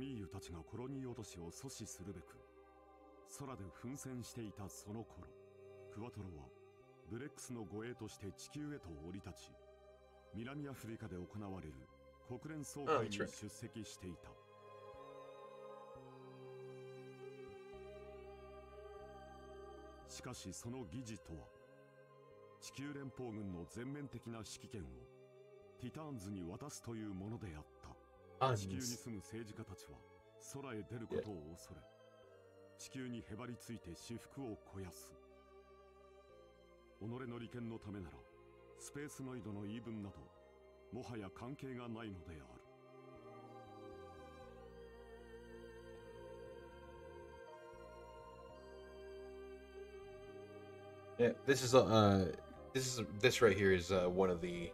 ミーユたちがコロニー落としを阻止するべく空で奮戦していたその頃、クワトロはブレックスの護衛として地球へと降り立ち、南アフリカで行われる国連総会に出席していた。しかしその議事とは、地球連邦軍の全面的な指揮権をティターンズに渡すというものであった。地球に住む政治家たちは空へ出ることを恐れ、地球にへばりついて私腹を肥やす。己の利権のためならスペースノイドの言い分などもはや関係がないのである。Yeah, this right here is one of the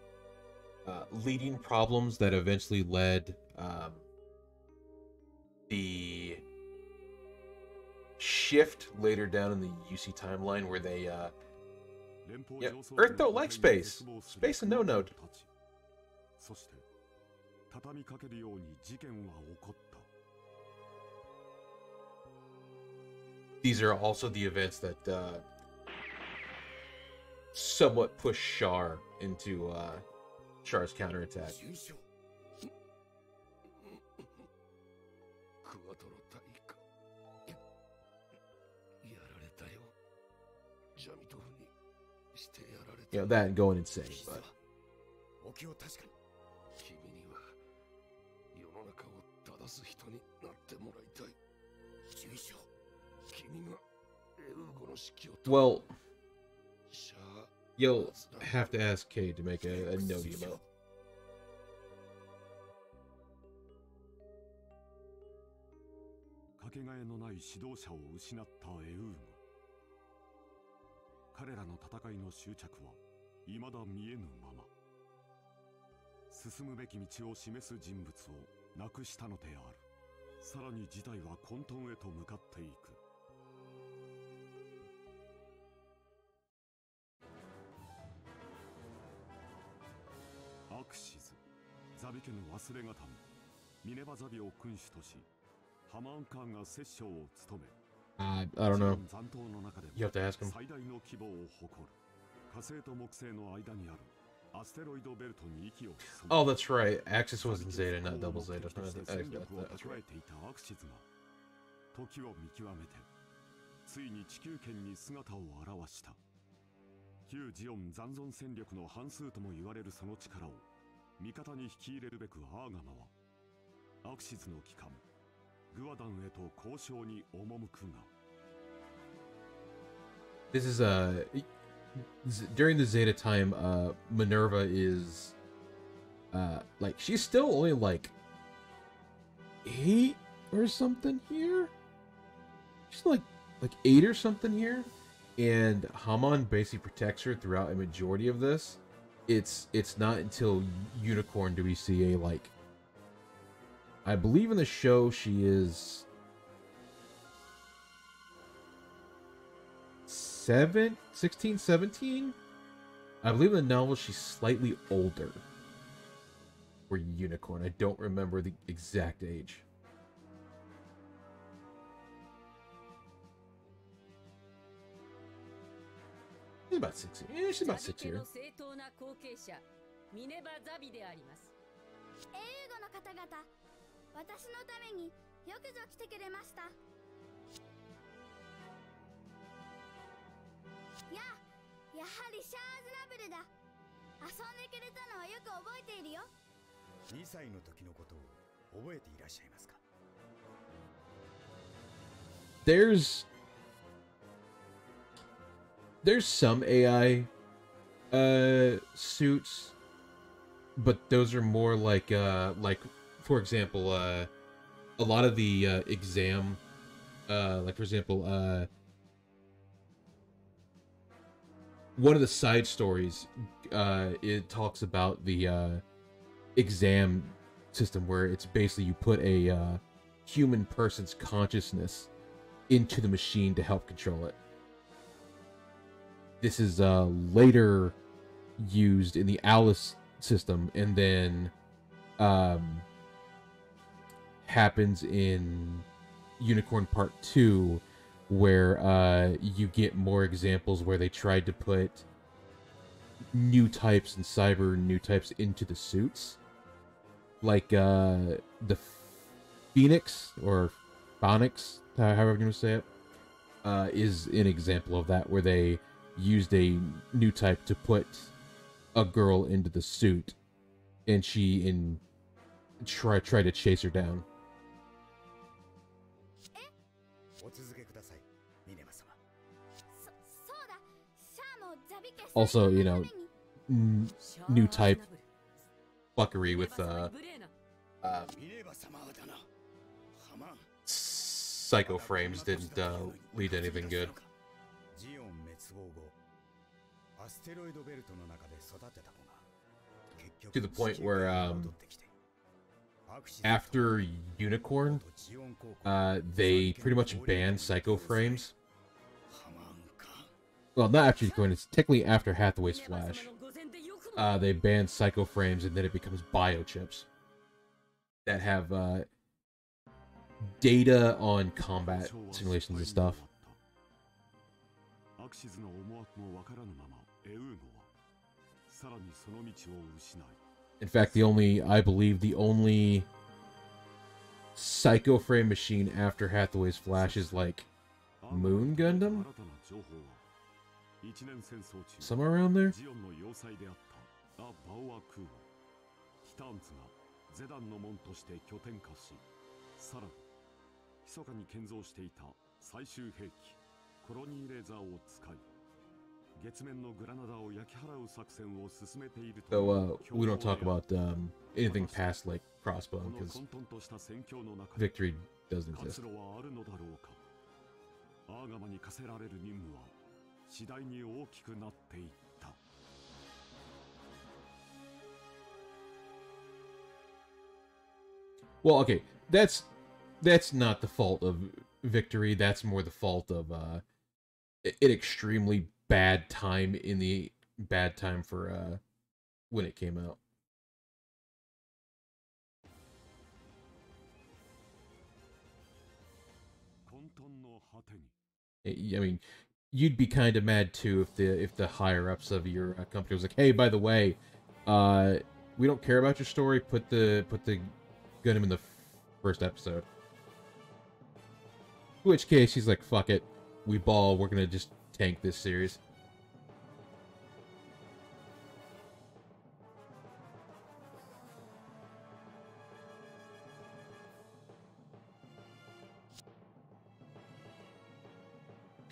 leading problems that eventually led the shift later down in the UC timeline where they Earth don't like space. Space a no-no. そして畳みかけるように事件は起こった。 These are also the events that somewhat push Char into Char's counterattack. You know, that and going insane, but... Well, you'll have to ask Kay to make a note emote. かけがえのない指導者を失ったエウーゴ。彼らの戦いの終着は未だ見えぬまま。進むべき道を示す人物をなくしたのである。さらに事態は混沌へと向かっていく。アクシズ、ザビ家の忘れがたみ、ミネバザビを君主とし、ハマーンカーンが摂政を務め、I don't know. You have to ask him. 最大の規模を誇る火星と木星の間にあるアステロイドベルトに息を潜め、 Oh, that's right. Axis was in Zeta, not double Zeta. 戦略を蓄えていたアクシズが時を見極めてついに地球圏に姿を現した。旧ジオン残存戦力の半数とも言われるその力を味方に引き入れるべくアーガマはアクシズの機関グワダンへと交渉に赴くが。 This is during the Zeta time, Minerva is like she's still only like 8 or something here. She's like 8 or something here, and Haman basically protects her throughout a majority of this. It's not until Unicorn do we see a like. I believe in the show she is 16, 17. I believe in the novel she's slightly older. For Unicorn, I don't remember the exact age. She's about 6. Yeah, she's about 6 here. 私のためによくぞ来てくれました。やはりシャーズラブルだ。遊んでくれたのはよく覚えているよ。2歳の時のことを覚えていらっしゃいますか？ There's some AI suits, but those are more like for example, a lot of the exam, like for example, one of the side stories, it talks about the exam system where it's basically you put a human person's consciousness into the machine to help control it. This is later used in the Alice system, and then happens in Unicorn Part 2, where you get more examples where they tried to put new types and cyber new types into the suits. Like the Phoenix, or Phonix, however you're going to say it, is an example of that, where they used a new type to put a girl into the suit, and try to chase her down. Also, you know, new type fuckery with psycho frames didn't lead to anything good. To the point where after Unicorn, they pretty much banned psycho frames. Well, not after Unicorn, it's technically after Hathaway's Flash. They banned psycho frames, and then it becomes biochips that have data on combat simulations and stuff. In fact, I believe the only psycho frame machine after Hathaway's Flash is like Moon Gundam? Somewhere around there? So, we don't talk about anything past like Crossbone, because Victory doesn't exist. Well, okay, that's not the fault of Victory. That's more the fault of an extremely bad time for when it came out. I mean, you'd be kind of mad too if the higher ups of your company was like, "Hey, by the way, we don't care about your story. Put the Gundam in the first episode." In which case, he's like, "Fuck it, we're gonna just tank this series."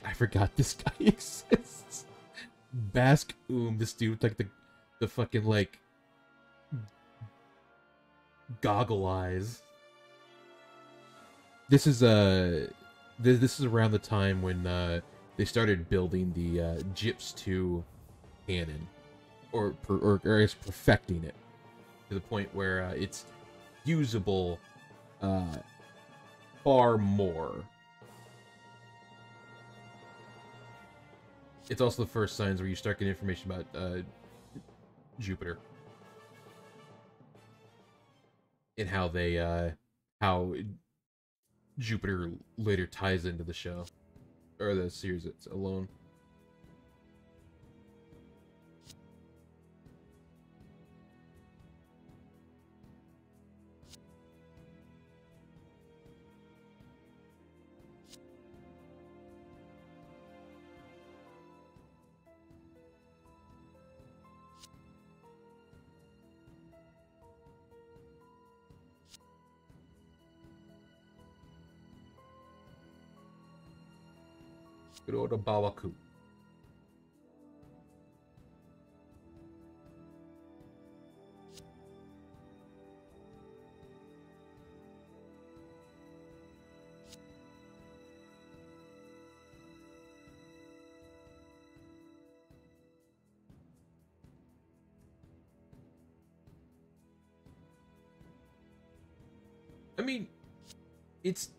I forgot this guy exists. Bask this dude with like the fucking like goggle eyes. This is this is around the time when they started building the Gyps 2 canon, or I guess perfecting it to the point where it's usable far more. It's also the first signs where you start getting information about Jupiter and how Jupiter later ties into the show, or the series it's alone. Good old Bawaku. I mean, it's...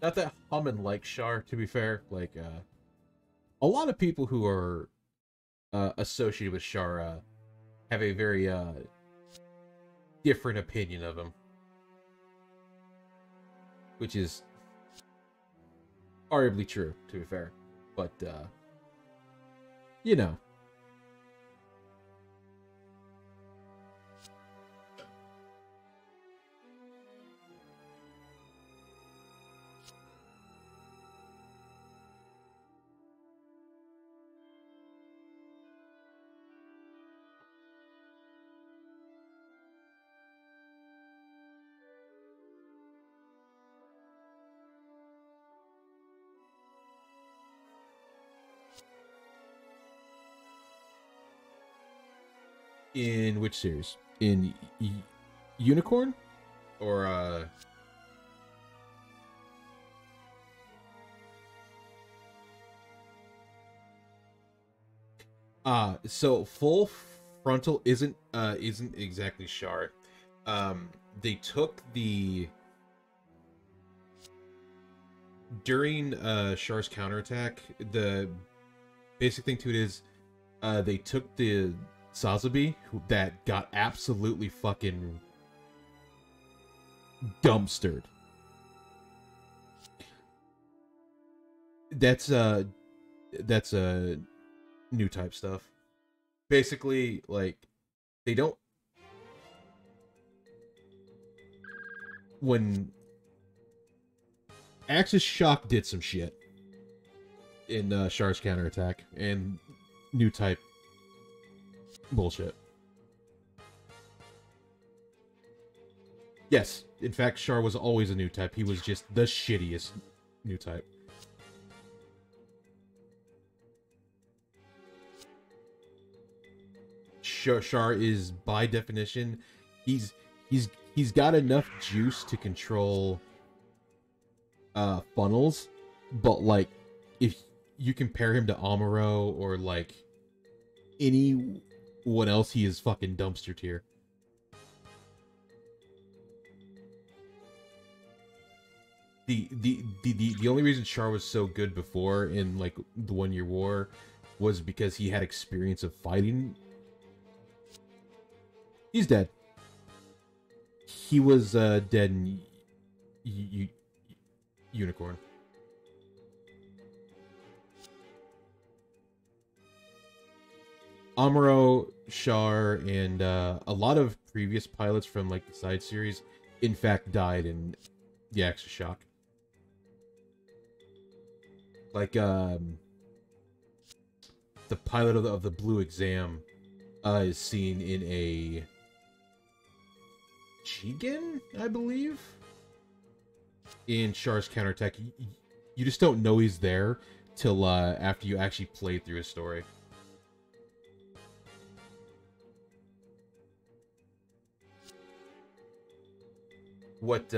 Not that Hammond likes Char, to be fair. Like, a lot of people who are associated with Char have a very different opinion of him. Which is arguably true, to be fair. But, you know. In which series? In Unicorn? Or, so Full Frontal isn't exactly Char. They took the... During, Char's counterattack, the basic thing to it is, they took the Sazabi, that got absolutely fucking dumpstered. That's new type stuff. Basically, like, they don't... When Axis Shock did some shit in Char's counterattack, and new type bullshit. Yes, in fact, Char was always a new type. He was just the shittiest new type. Char is, by definition, he's got enough juice to control funnels, but like if you compare him to Amuro or like anyone else, he is fucking dumpster tier. The only reason Char was so good before in like the 1 Year War was because he had experience of fighting. He's dead. He was dead in Unicorn. Amuro, Char, and a lot of previous pilots from like the side series, in fact, died in the Axis Shock. Like the pilot of the Blue Exam is seen in a Jigen, I believe, in Char's counterattack. You just don't know he's there till after you actually play through his story. What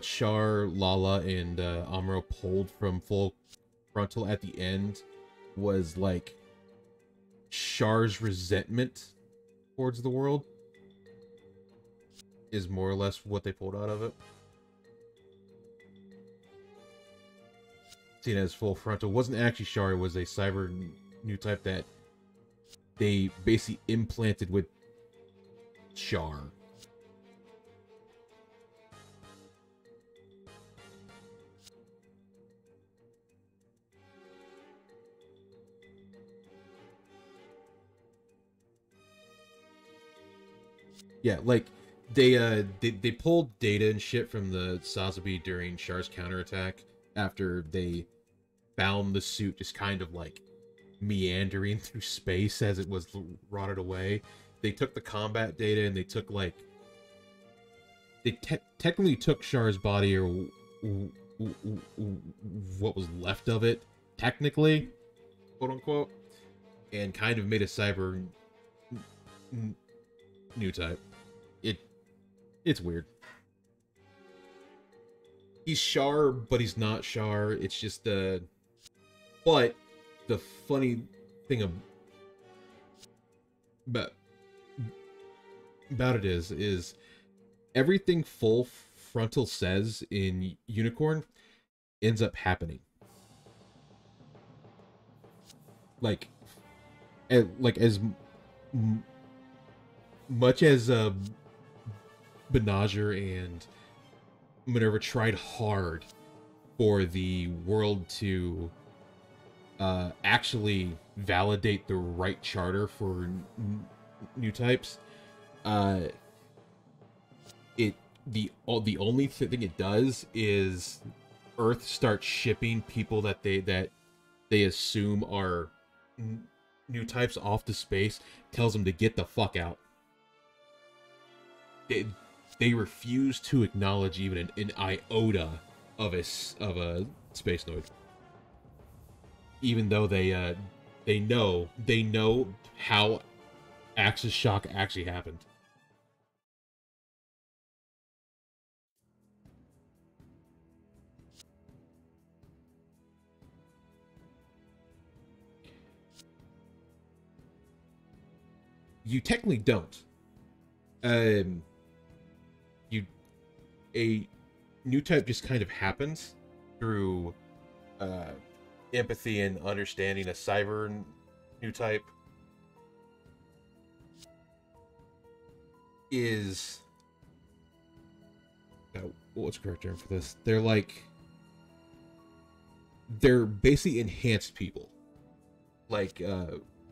Char, Lala, and Amuro pulled from Full Frontal at the end was like Char's resentment towards the world is more or less what they pulled out of it. Seen as Full Frontal wasn't actually Char, it was a cyber new type that they basically implanted with Char. Yeah, like they pulled data and shit from the Sazabi during Char's counterattack after they found the suit just kind of like meandering through space as it was rotted away. They took the combat data and they took like they technically took Char's body or what was left of it, technically, quote unquote, and kind of made a cyber new type. It's weird. He's Char, but he's not Char. It's just but the funny thing about it is everything Full Frontal says in Unicorn ends up happening. Like as much as Benager and Minerva tried hard for the world to actually validate the right charter for new types, the only thing it does is Earth starts shipping people that they assume are new types off to space, tells them to get the fuck out. They refuse to acknowledge even an iota of a space node, even though they know how Axis shock actually happened. You technically don't. A new type just kind of happens through empathy and understanding a cyber new type is what's the correct term for this? They're basically enhanced people. Like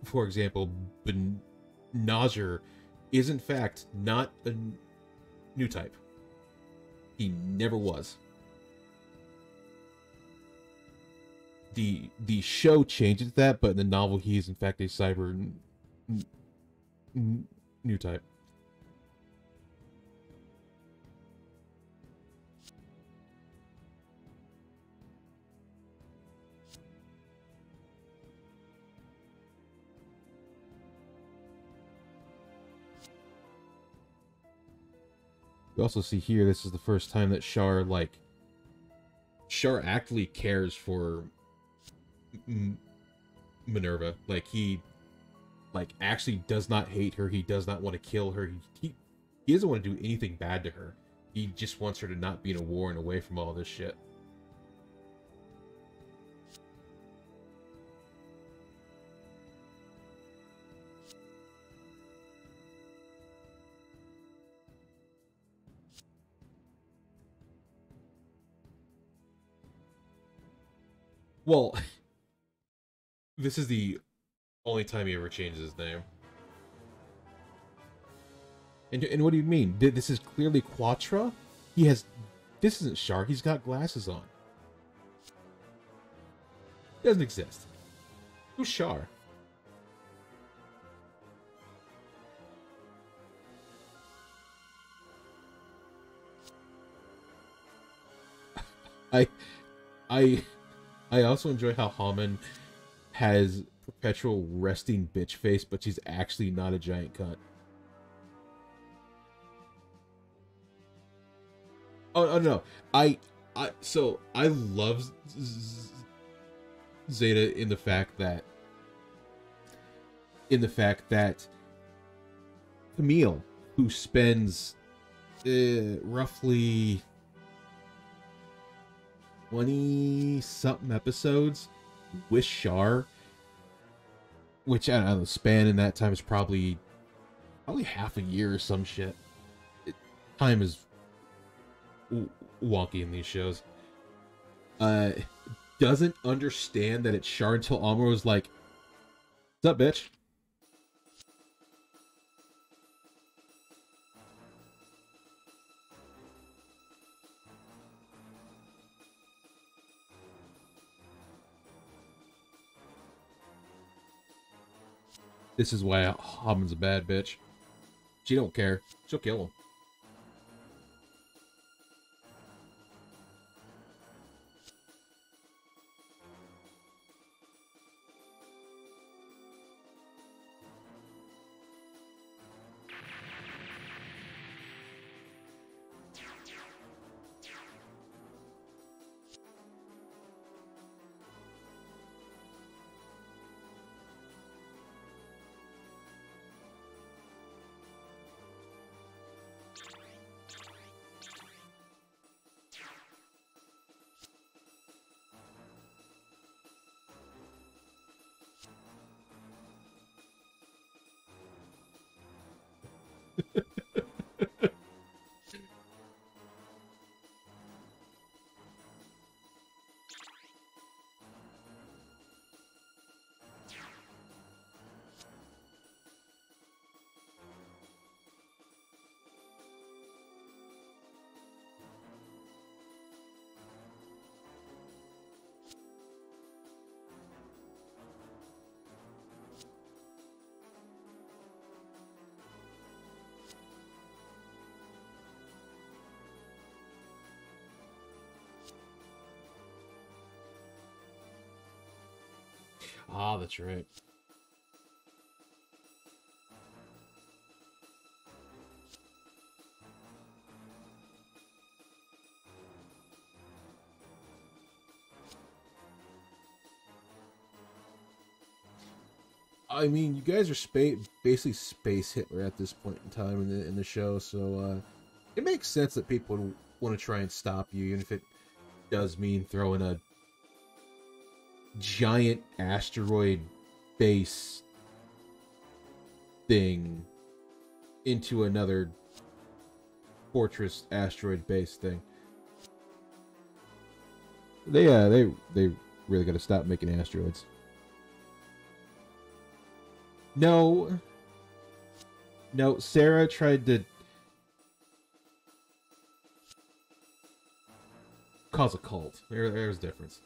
for example, Benager is in fact not a new type. He never was. The show changes that, but in the novel he is in fact a cyber new type. You also see here, this is the first time that Char actually cares for Minerva. Like, he actually does not hate her. He does not want to kill her. He doesn't want to do anything bad to her. He just wants her to not be in a war and away from all this shit. Well, this is the only time he ever changes his name. And what do you mean? This is clearly Quattro? This isn't Char, he's got glasses on. He doesn't exist. Who's Char? I also enjoy how Hammond has perpetual resting bitch face, but she's actually not a giant cunt. Oh no, I love Zeta in the fact that Camille, who spends roughly 20-something episodes with Char, which I don't know, the span in that time is probably half a year or some shit. Time is wonky in these shows. Doesn't understand that it's Char until Amuro was like, "What's up, bitch?" This is why Hammond's a bad bitch. She don't care. She'll kill him. Ah, that's right. I mean, you guys are basically space Hitler at this point in time in the show, so it makes sense that people would want to try and stop you, even if it does mean throwing a giant asteroid base thing into another fortress asteroid base thing. They really got to stop making asteroids. No, Sarah tried to cause a cult. There's a difference.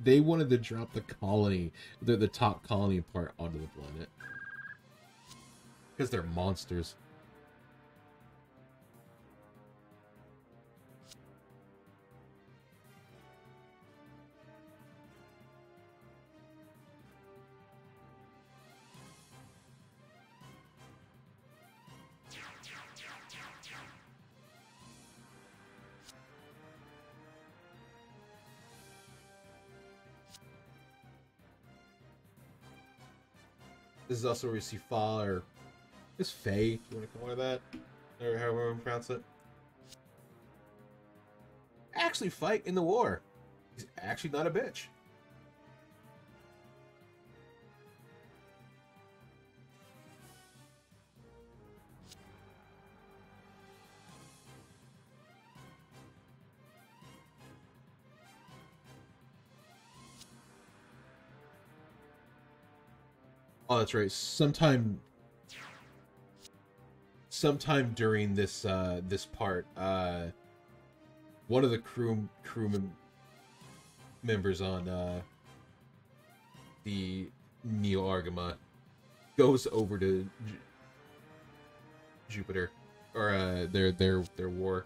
They wanted to drop the colony, the top colony part onto the planet. Because they're monsters. This is also where you see Fa, or is Faye, if you want to call her that, or however you pronounce it, actually fight in the war. He's actually not a bitch. Oh, that's right. Sometime during this this part, one of the members on the Neo Argama goes over to Jupiter, or their war.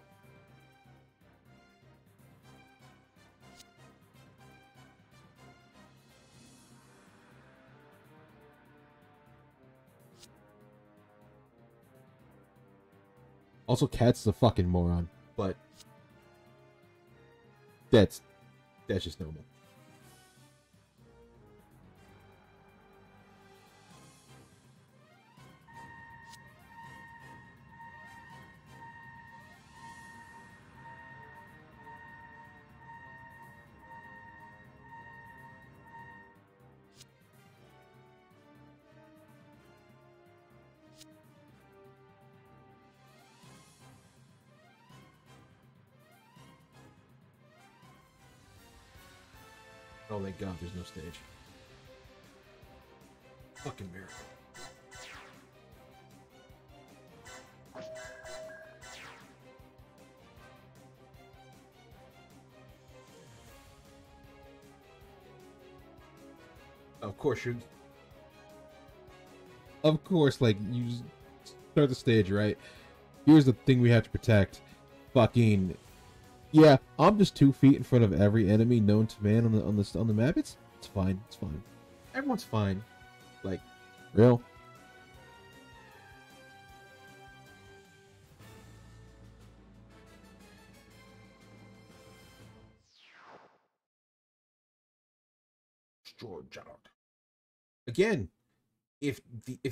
Also, Cat's a fucking moron, but that's just normal. Oh, thank God, there's no stage. Fucking miracle. Of course, like, you start the stage, right? Here's the thing we have to protect. Fucking... Yeah, I'm just 2 feet in front of every enemy known to man on the map. It's fine. It's fine. Everyone's fine. Like, real. Again, if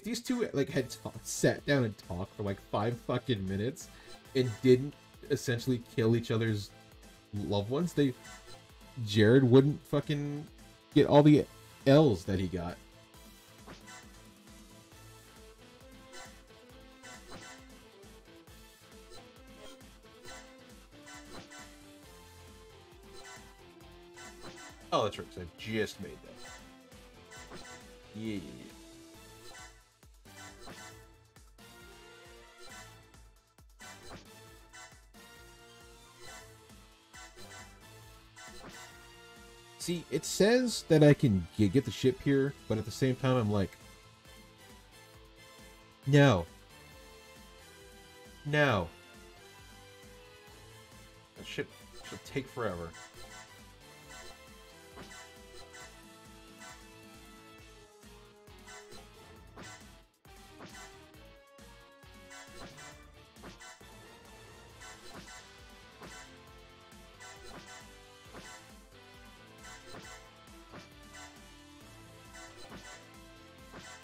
these two like had sat down and talked for like 5 fucking minutes and didn't essentially kill each other's loved ones, Jared wouldn't fucking get all the L's that he got. Oh, that's right, because I just made that. Yeah. See, it says that I can get the ship here, but at the same time, I'm like, no. No. That ship should take forever.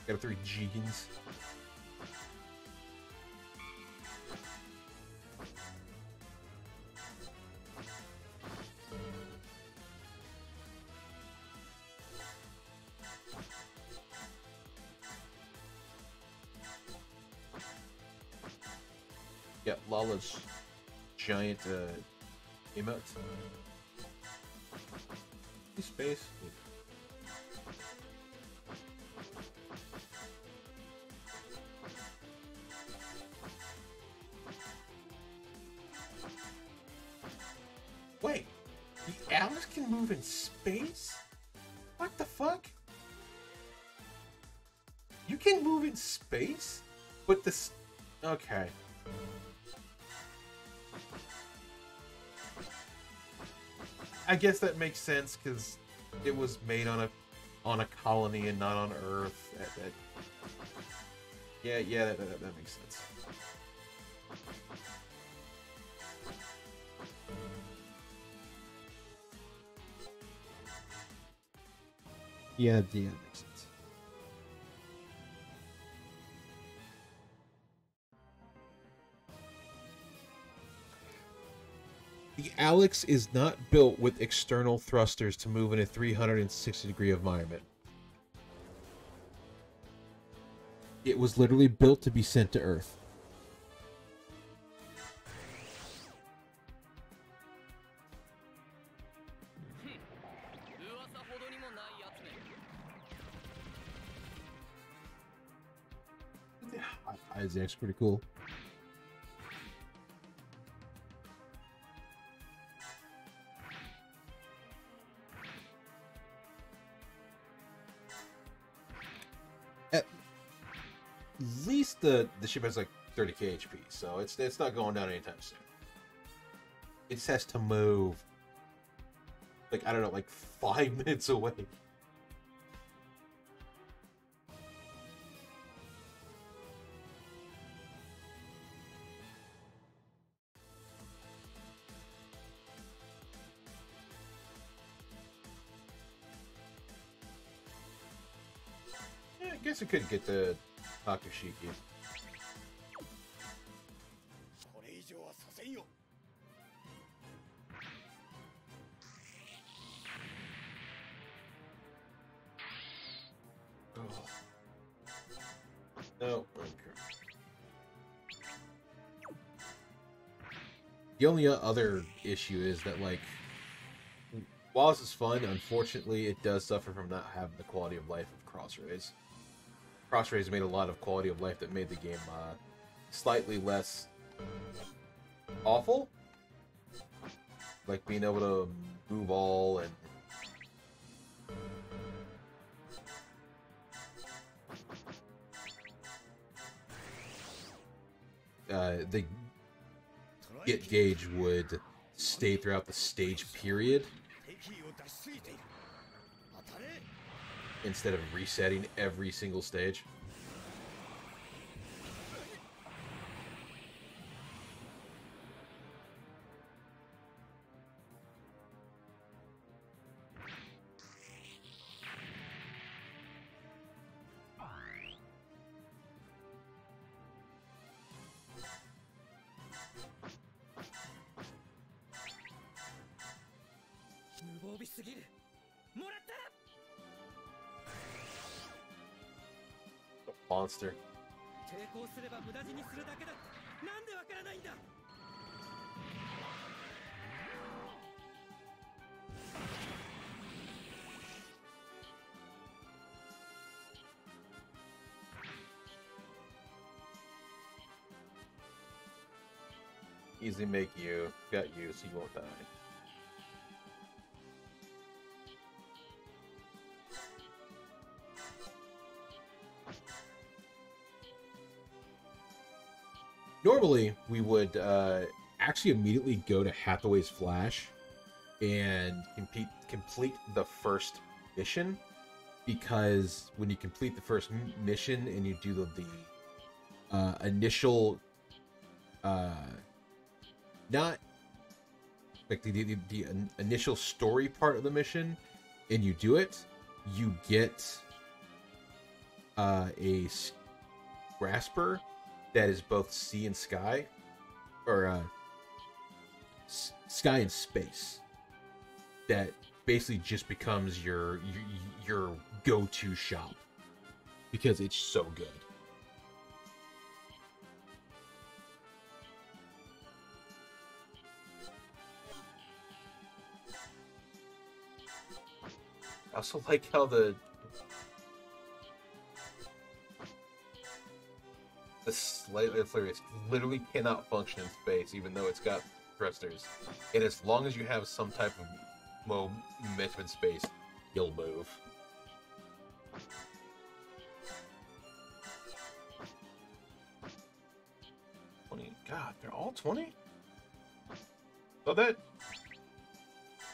Got 3 Jeans. Got Lala's giant emote. Space. Wait, the Alex can move in space? What the fuck? You can move in space? But this... Okay. I guess that makes sense, because it was made on a colony and not on Earth. Yeah, that makes sense. Yeah, that makes sense. The Alex is not built with external thrusters to move in a 360-degree environment. It was literally built to be sent to Earth. Isaac's pretty cool. At least the ship has like 30k HP, so it's not going down anytime soon. It just has to move, like, I don't know, like 5 minutes away. I guess I could get the Takushiki. Oh. No, okay. The only other issue is that, like, while this is fun, unfortunately, it does suffer from not having the quality of life of Crossrays. Crossrays made a lot of quality of life that made the game slightly less awful. Like being able to move all and the get gauge would stay throughout the stage period instead of resetting every single stage. Monster. Easily make you. Got you, so you won't die. normally we would actually immediately go to Hathaway's Flash and complete the first mission, because when you complete the first mission and you do the initial not like the initial story part of the mission, and you do it, you get a grasper that is both sea and sky, or sky and space, that basically just becomes your go-to shop because it's so good. I also like how the slightly hilarious literally cannot function in space, even though it's got thrusters. And as long as you have some type of momentum in space, you'll move. God, they're all 20? So that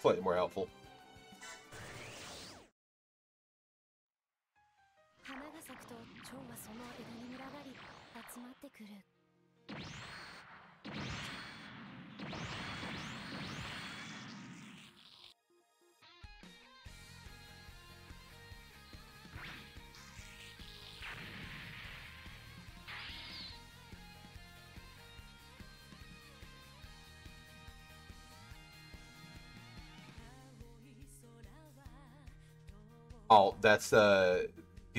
slightly more helpful. Oh, that's the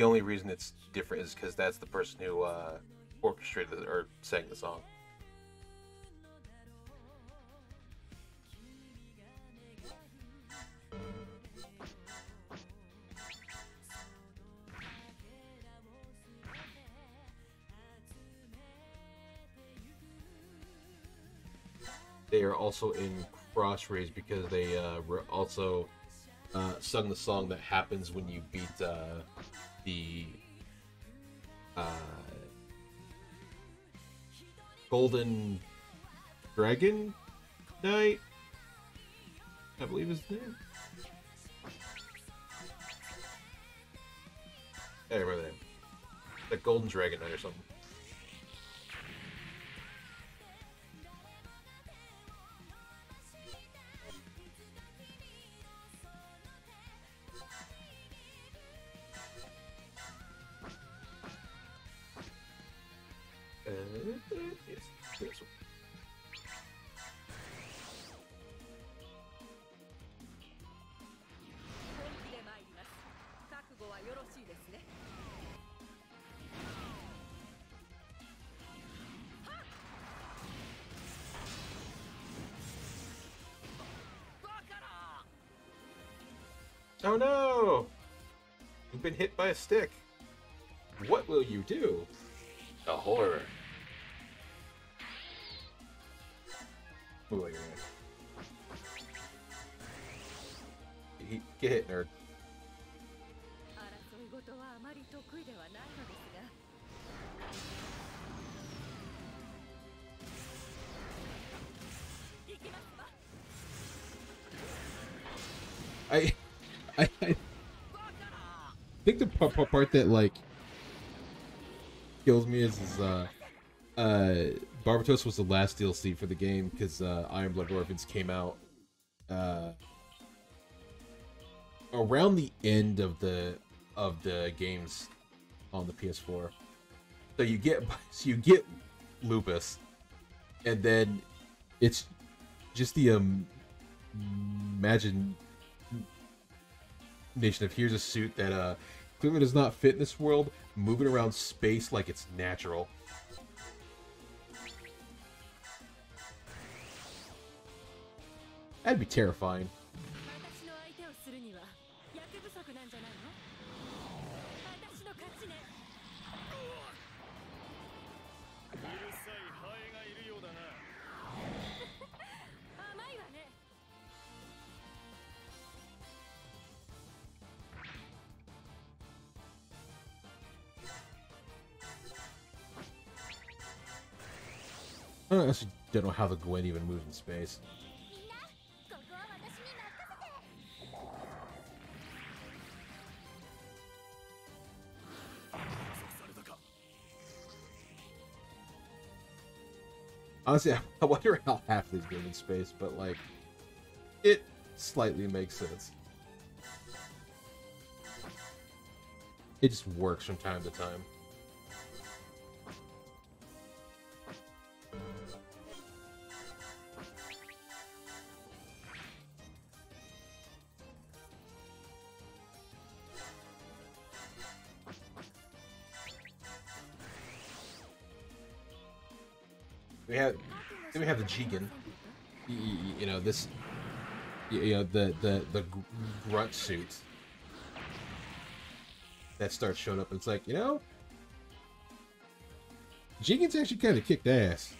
only reason it's different is because that's the person who orchestrated or sang the song. They are also in Crossrays because they also sung the song that happens when you beat the Golden Dragon Knight, I believe is the name. I remember that. The Golden Dragon Knight or something. Yes, this one. Oh no! You've been hit by a stick. What will you do? A horror. Ooh, look at that. Get hit, nerd. I think the part that like kills me is Barbatos was the last DLC for the game because Iron Blood Orphans came out around the end of the games on the PS4. So you get Lupus, and then it's just the imagination of here's a suit that clearly does not fit in this world, moving around space like it's natural. That'd be terrifying. I actually don't know how the Gwen even moves in space. Honestly, I wonder how half these move in space, but like, it slightly makes sense. It just works from time to time. We have the Jigen. You know this. You know the grunt suit that starts showing up, and it's like, you know, Jigen's actually kind of kicked ass.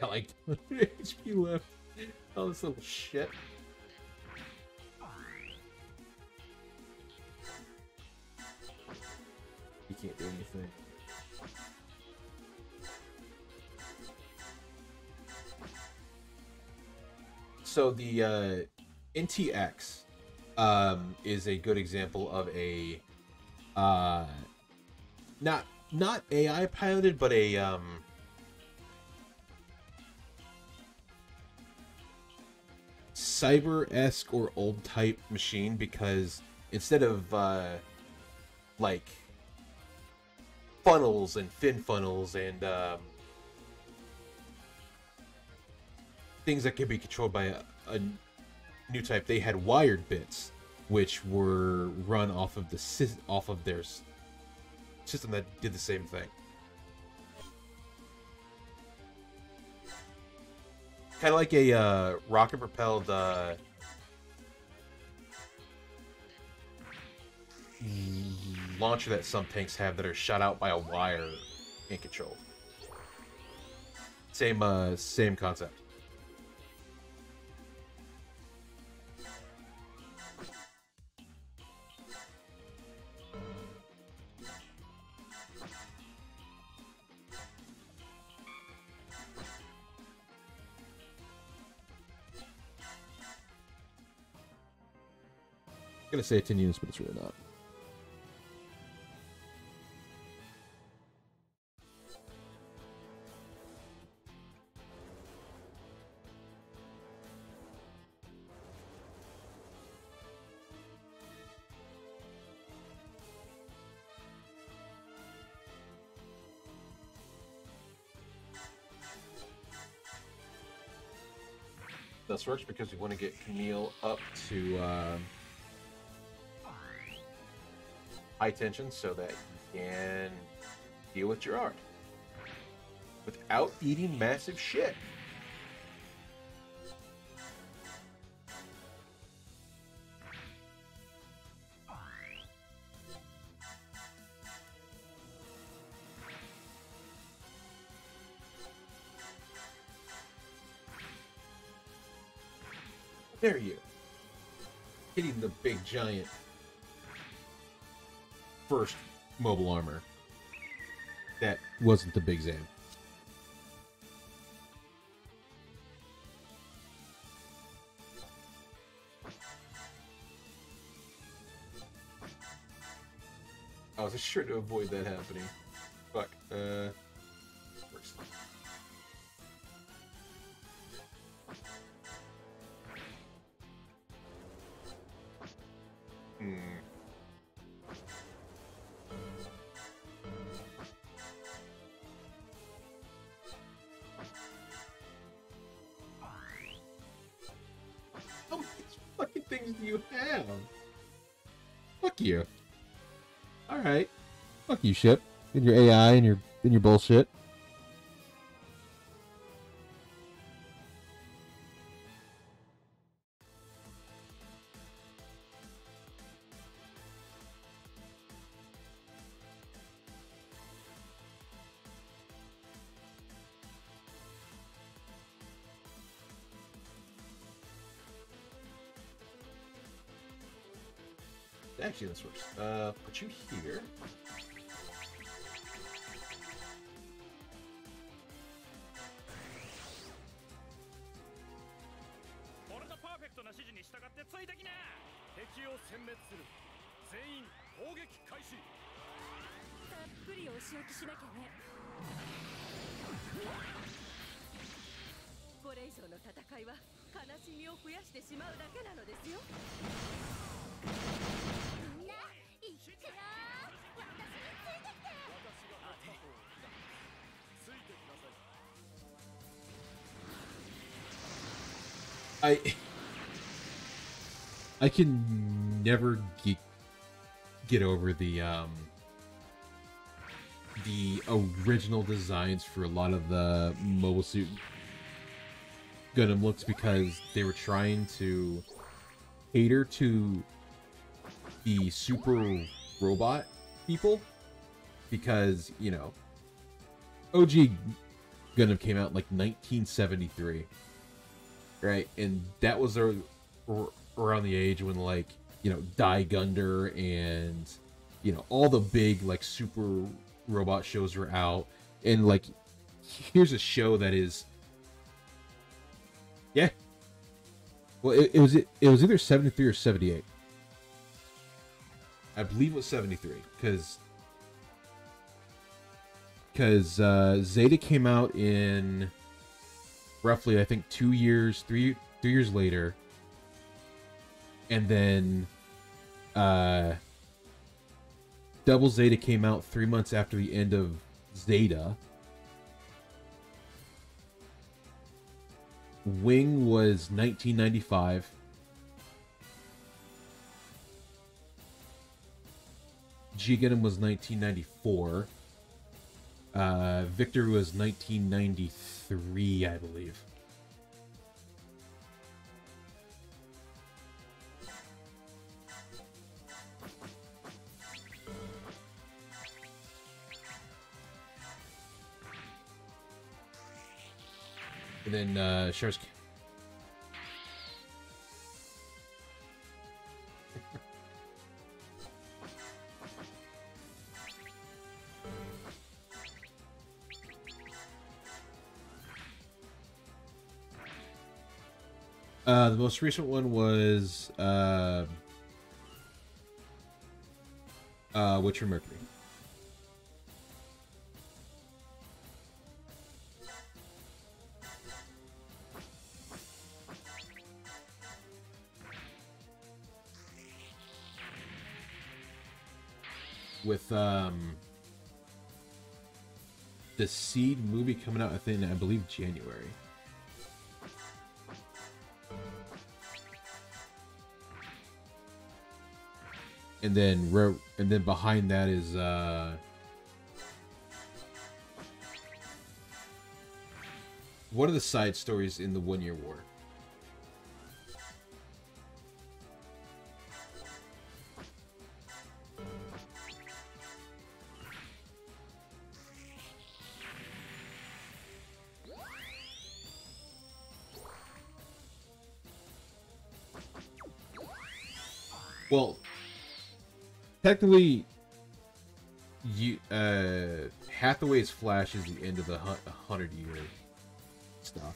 Got like HP left. Oh, this little shit. He can't do anything. So the NTX is a good example of a not AI piloted, but a cyber-esque or old type machine, because instead of like funnels and fin funnels and things that can be controlled by a new type, they had wired bits, which were run off of their system that did the same thing. Kind of like a rocket-propelled launcher that some tanks have that are shot out by a wire in control. Same concept. I'm gonna say 10 units, but it's really not. This works because we want to get Camille up to high tension so that you can deal with Gerard without eating massive shit. There you hitting the big giant first mobile armor. That wasn't the Big Zam. I was sure to avoid that happening. Fuck. Works. How many fucking things do you have? Fuck you. Alright. Fuck you, ship. And your AI and your bullshit. Actually, this works. Put you here. I can never get over the original designs for a lot of the Mobile Suit Gundam looks, because they were trying to cater to the super robot people, because, you know, OG Gundam came out in like 1973, right? And that was around the age when, like, you know, Die Gunder and, you know, all the big like super robot shows were out. And like, here's a show that is, yeah, well, it was either 73 or 78. I believe it was 73, because Zeta came out in roughly, I think, 3 years later, and then Double Zeta came out 3 months after the end of Zeta. Wing was 1995. G Gundam was 1994. Victor was 1993, I believe. And then Sharsky. The most recent one was Witcher Mercury. With the Seed movie coming out, I believe January. And then behind that is what are the side stories in the 1 Year War? Well, technically, Hathaway's Flash is the end of the 100-year stuff,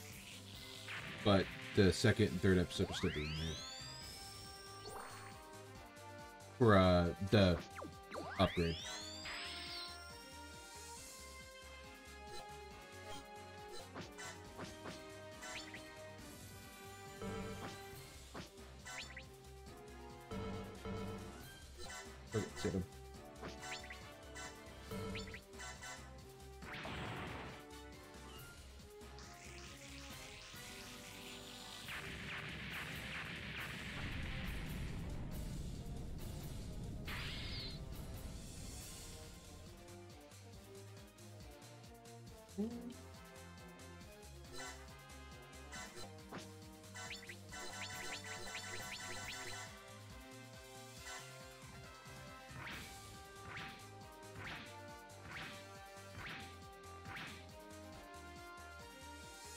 but the second and third episode are still being made for the upgrade. Okay, sit him.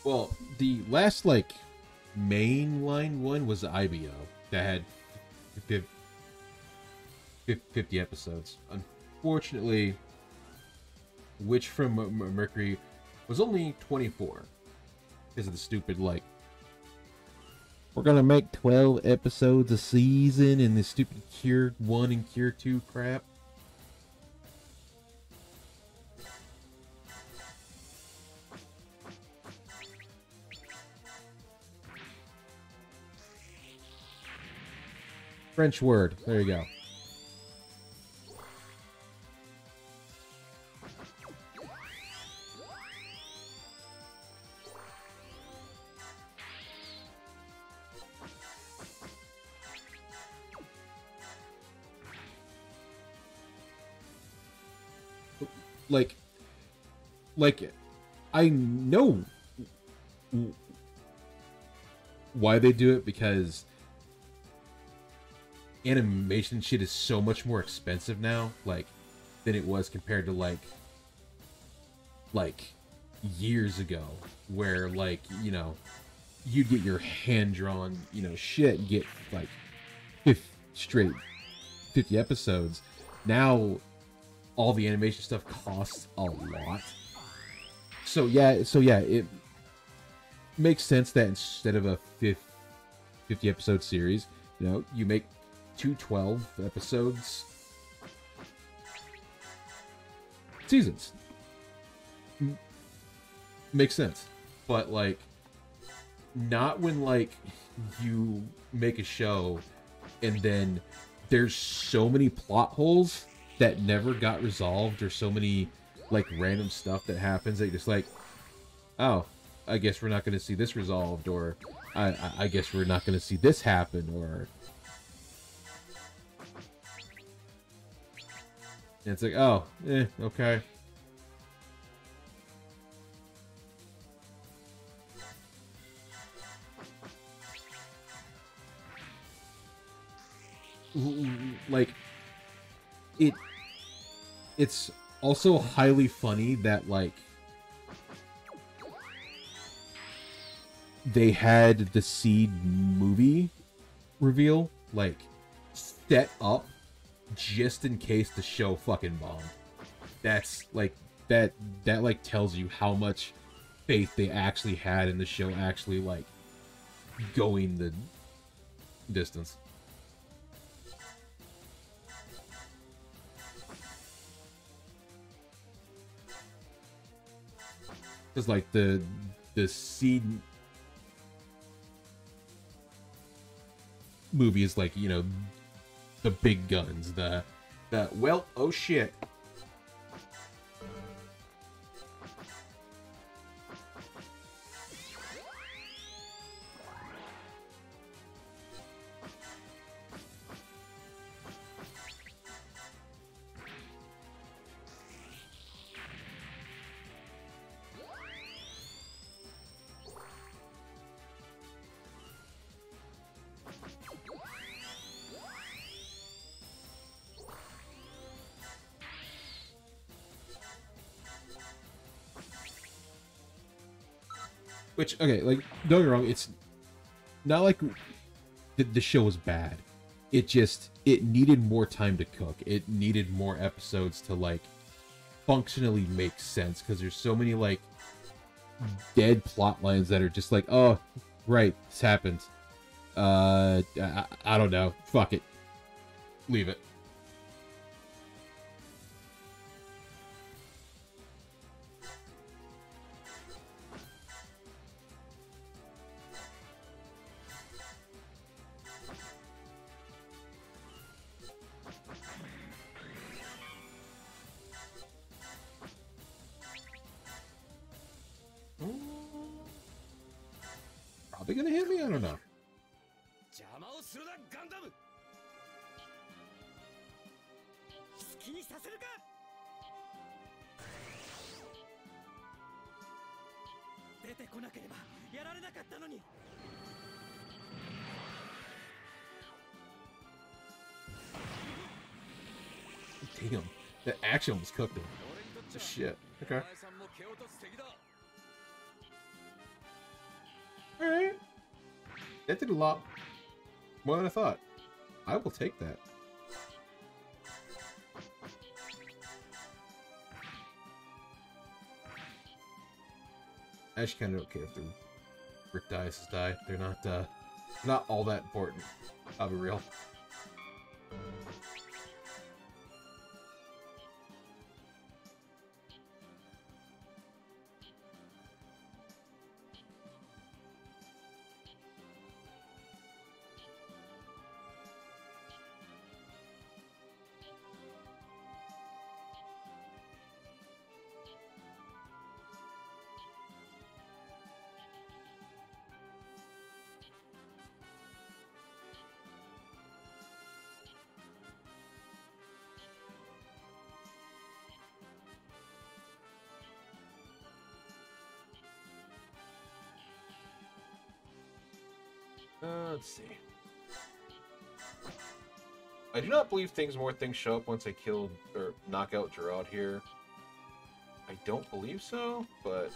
Well, the last, like, mainline one was the IBO that had 50 episodes. Unfortunately, Witch from Mercury was only 24 because of the stupid, like, we're gonna make 12 episodes a season and the stupid Cure 1 and Cure 2 crap. French word. There you go. Like, I know why they do it, because animation shit is so much more expensive now, like, than it was compared to like years ago, where, like, you know, you'd get your hand-drawn, you know, shit and get like 50 episodes. Now all the animation stuff costs a lot. So yeah, it makes sense that instead of a 50 episode series, you know, you make 12 episodes seasons. Makes sense. But, like, not when, like, you make a show and then there's so many plot holes that never got resolved, or so many, like, random stuff that happens that you're just like, oh, I guess we're not going to see this resolved, or I guess we're not going to see this happen, or... And it's like, oh, okay. Like, it's also highly funny that, like, they had the Seed movie reveal, like, set up just in case the show fucking bombed. That's, like, that like, tells you how much faith they actually had in the show actually, like, going the distance. Because, like, the Seed movie is, like, you know, the big guns, the well, oh shit. Which, okay, like, don't get me wrong, it's not like the show was bad. It just, it needed more time to cook. It needed more episodes to, like, functionally make sense, because there's so many, like, dead plot lines that are just like, oh, right, this happened. I don't know. Fuck it. Leave it. Probably gonna hit me? I don't know. Damn, that action was cooked him. Shit. Okay. Alright. That did a lot more than I thought. I will take that. I actually kind of don't care if the Rick Dias die. They're not all that important. I'll be real. Let's see. I do not believe more things show up once I kill or knock out Gerard here. I don't believe so, but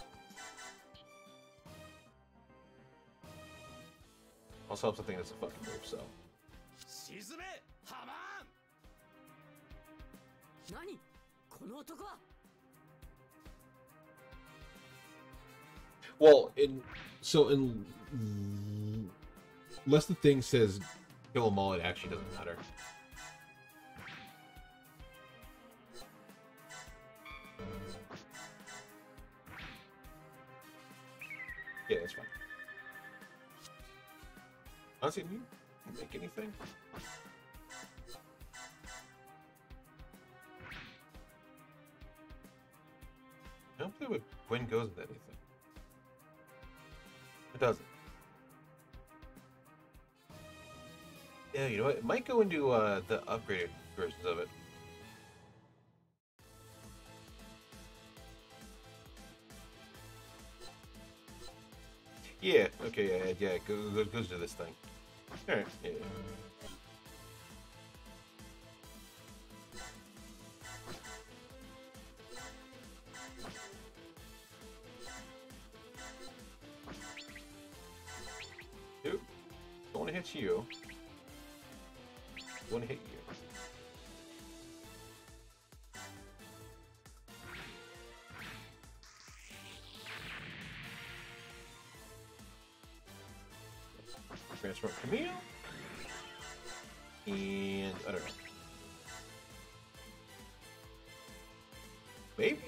also helps I think that's a fucking move, so. Well, unless the thing says kill them all, it actually doesn't matter. Yeah, that's fine. Honestly, can you make anything? I don't believe Gwen goes with anything. It doesn't. Yeah, you know what? It might go into the upgraded versions of it. Yeah, okay, yeah, it goes to this thing. Alright, yeah. Nope. Don't want to hit you. I want to hit you. Transform Camille. And I don't know. Maybe?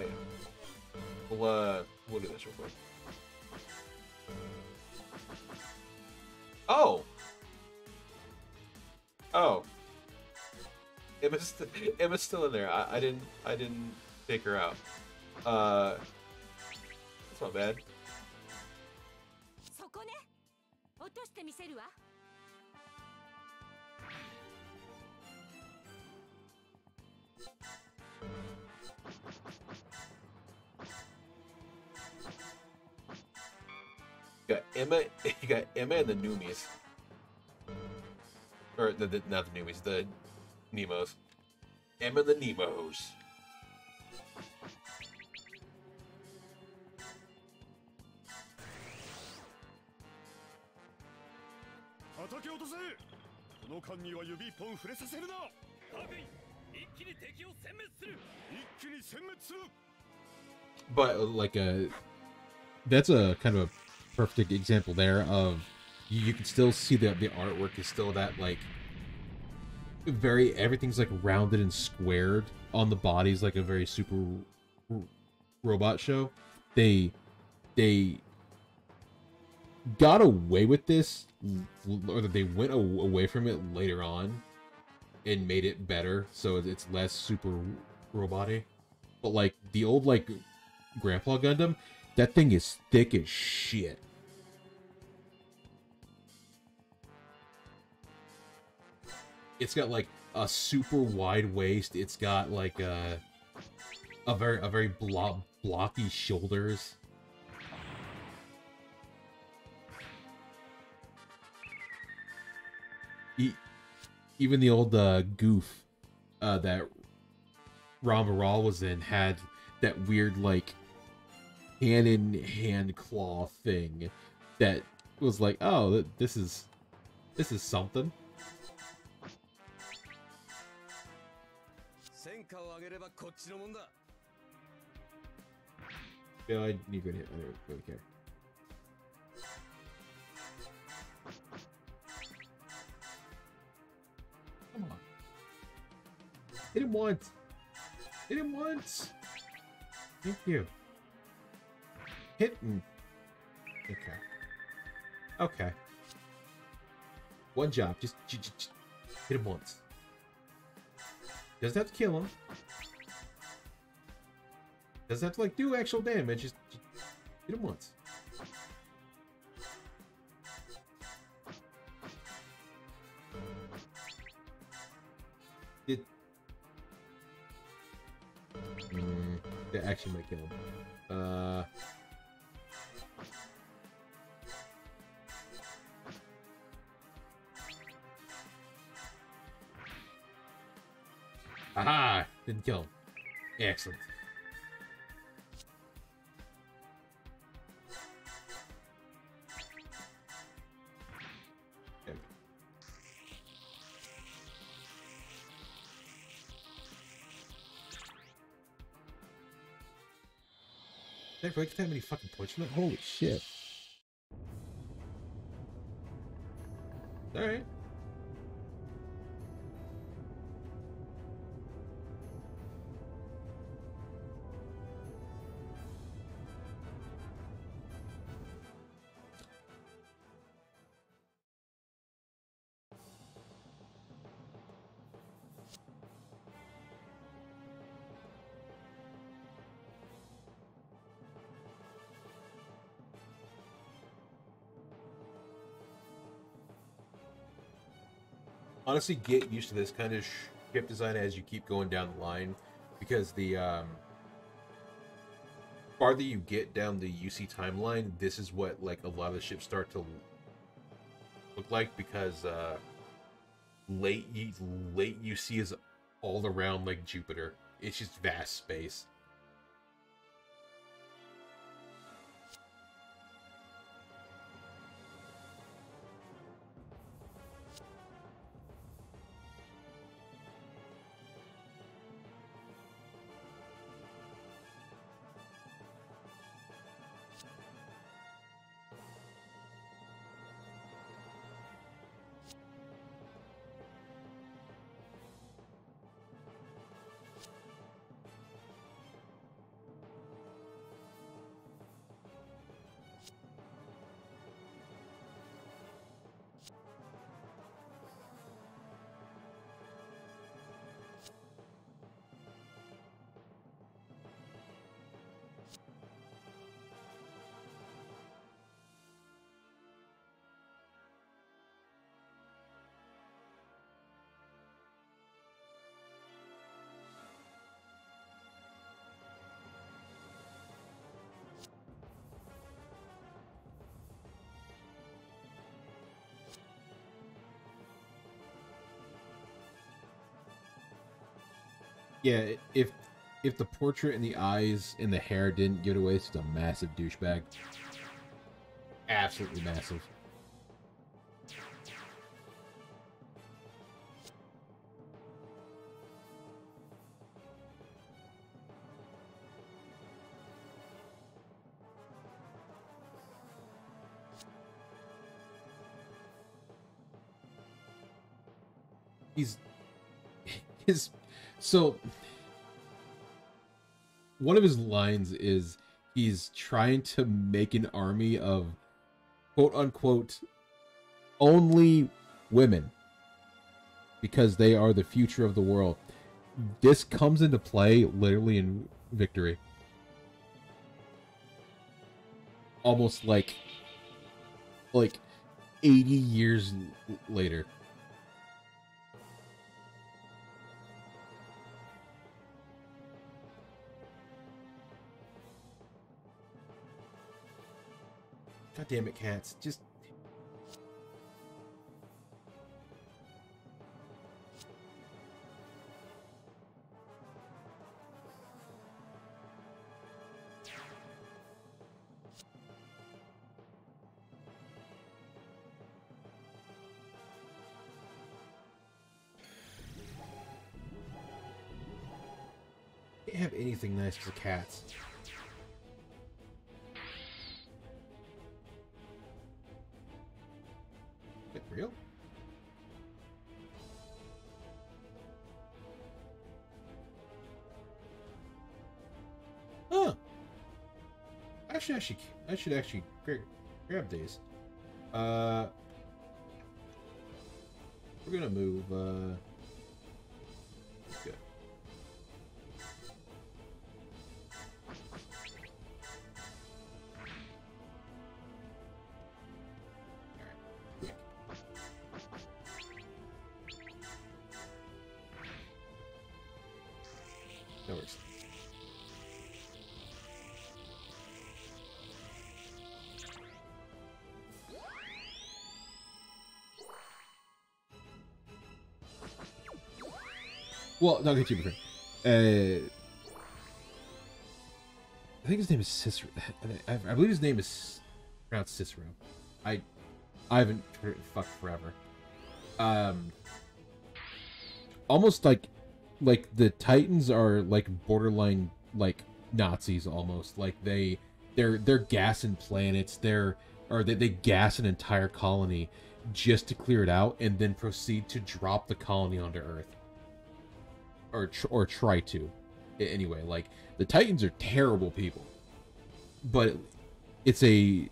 Okay. We'll do this real quick. Oh! Oh. Emma's still in there. I didn't take her out. That's not bad. You got Emma and the Noomies. Or not the Noomies, the Nemos. Emma and the Nemos. But like that's a kind of a perfect example there of you can still see that the artwork is still that like everything's like rounded and squared on the bodies, like a very super robot show. They got away with this, or that they went away from it later on and made it better, so it's less super robot-y. But like the old like Grandpa Gundam, that thing is thick as shit. It's got like a super wide waist. It's got like a very blocky shoulders. Even the old goof that Ramaral was in had that weird like hand claw thing that was like, oh, this is something. Yeah, I need to hit. I don't really care. Come on. Hit him once. Hit him once. Thank you. Hit him. Okay. Okay. One job. Just hit him once. Doesn't have to kill him. Doesn't have to, like, do actual damage. Just hit him once. That actually might kill him. Aha! Didn't kill him. Excellent. Okay. Did I really get that many fucking points from that? Holy shit. Alright. Honestly, get used to this kind of ship design as you keep going down the line, because the farther you get down the UC timeline, this is what, like, a lot of the ships start to look like, because late UC is all around like Jupiter. It's just vast space. Yeah, if the portrait and the eyes and the hair didn't give it away, it's just a massive douchebag. Absolutely massive. So one of his lines is he's trying to make an army of quote unquote only women because they are the future of the world. This comes into play literally in Victory. Almost like 80 years later. God damn it, cats. Just... Can't have anything nice for cats. real? Huh. I should actually grab these. We're gonna move, good. No worries. Well, not get too different. I think his name is Cicero. I believe his name is pronounced Cicero. I haven't heard it fucked forever. Almost like the Titans are like borderline like Nazis almost. Like they're gassing planets. They gas an entire colony just to clear it out and then proceed to drop the colony onto Earth. Or try to. Anyway, like, the Titans are terrible people. But it's a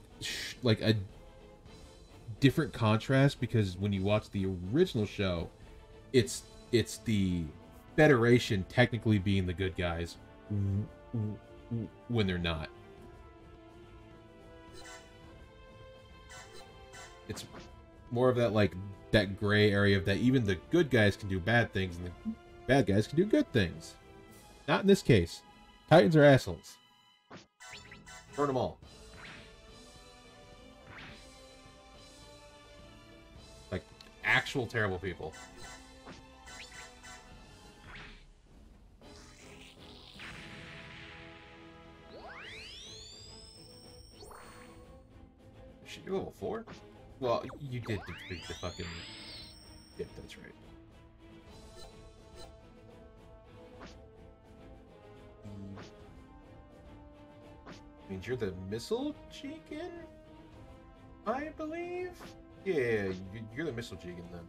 different contrast because when you watch the original show, it's the Federation technically being the good guys when they're not. It's more of that, like, that gray area of that even the good guys can do bad things and the bad guys can do good things. Not in this case. Titans are assholes. Burn them all. Like, actual terrible people. Shit, you're level 4? Well, you did defeat the fucking... Yep, that's right. Means you're the missile chicken, I believe. Yeah, you're the missile chicken then.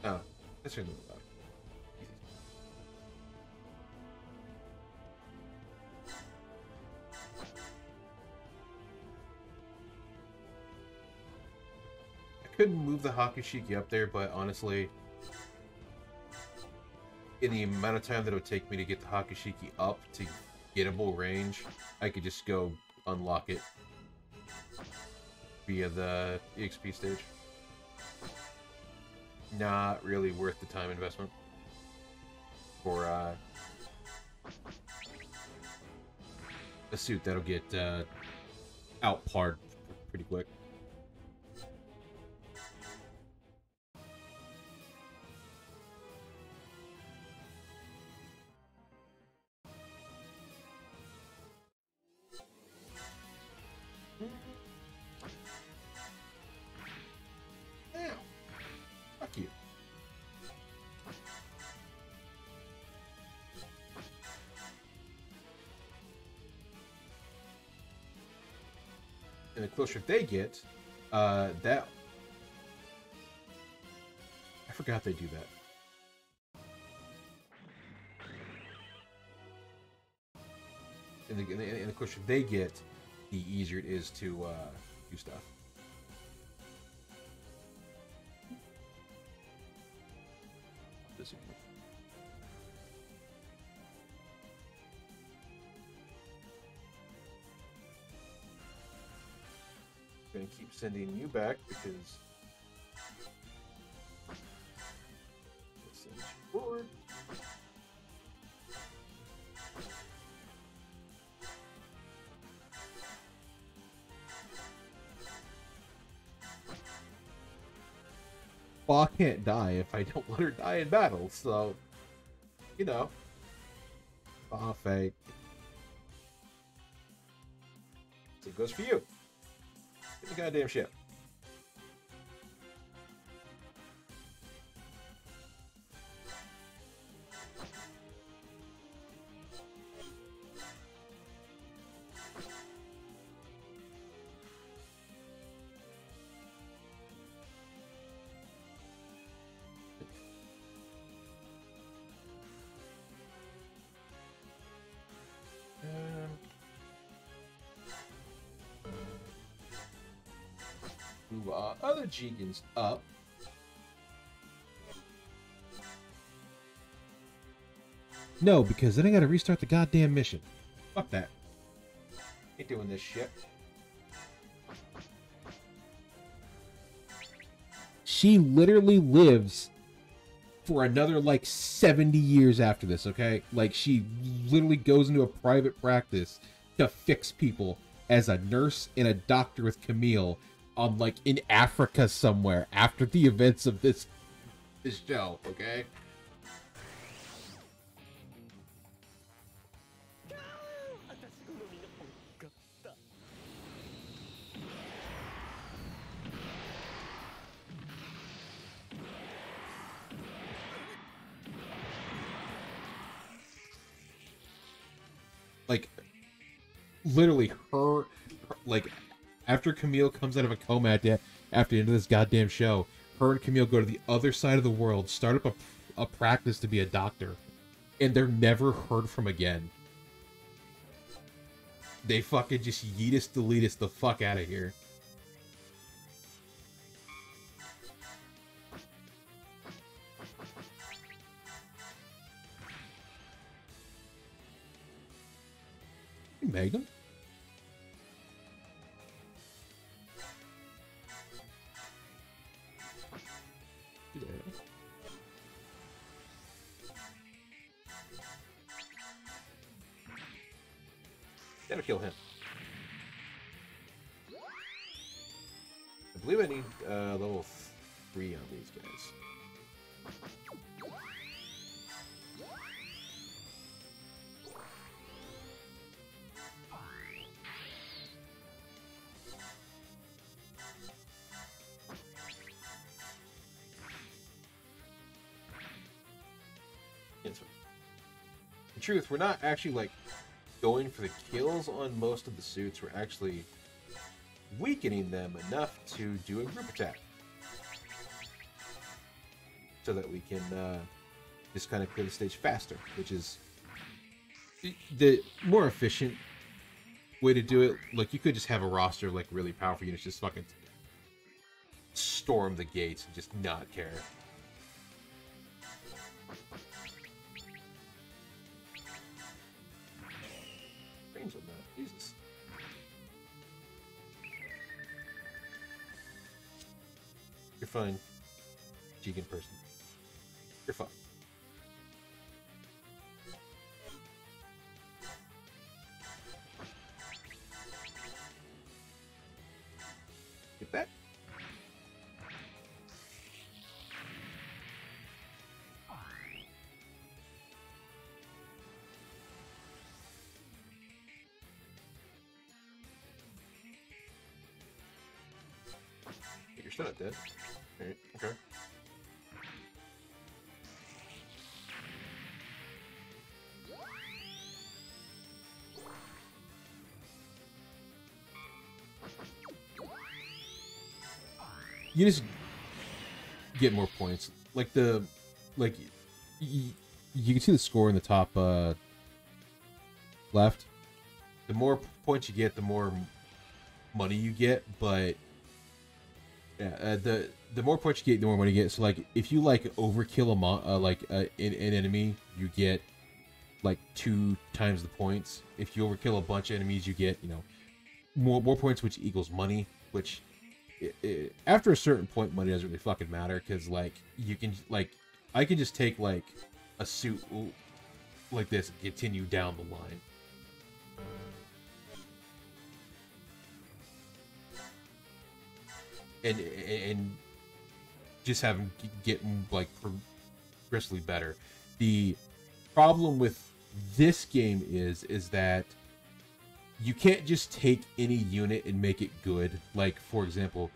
Oh, that's your little dog. I couldn't move the Hakushiki up there, but honestly, in the amount of time that it would take me to get the Hakushiki up to gettable range, I could just go unlock it via the EXP stage. Not really worth the time investment for a suit that'll get out-parred pretty quick. And the closer they get, that... I forgot they do that. And the closer they get, the easier it is to do stuff. I'm gonna keep sending you back because let's send you forward. Well, I can't die if I don't let her die in battle, so you know. Ah, fate. It goes for you. Get the goddamn ship. other Jigans up. No, because then I gotta restart the goddamn mission. Fuck that. Ain't doing this shit. She literally lives for another, like, 70 years after this, okay? Like, she literally goes into a private practice to fix people as a nurse and a doctor with Camille on, like, in Africa somewhere after the events of this show, okay? Like, literally, like, after Camille comes out of a coma after the end of this goddamn show, her and Camille go to the other side of the world, start up a practice to be a doctor, and they're never heard from again. They fucking just yeetus delete us the fuck out of here. Megan? Yeah. Gotta kill him. I believe I need level 3 on these guys. In truth, we're not actually, like, going for the kills on most of the suits. We're actually weakening them enough to do a group attack. So that we can just kind of clear the stage faster, which is the more efficient way to do it. Like, you could just have a roster of, like, really powerful units just fucking storm the gates and just not care. On that. Jesus. You're fine, Jigen person. You're fine. Get that? You're still not dead. Alright, okay. You just get more points. Like you can see the score in the top left. The more points you get, the more money you get, but yeah, the more points you get, the more money you get. So, like, if you, like, overkill an enemy, you get, like, 2 times the points. If you overkill a bunch of enemies, you get, you know, more points, which equals money, which after a certain point, money doesn't really fucking matter, because, like, you can, like, I can just take, like, a suit like this and continue down the line. And just have them get, like, progressively better. The problem with this game is that you can't just take any unit and make it good. Like, for example,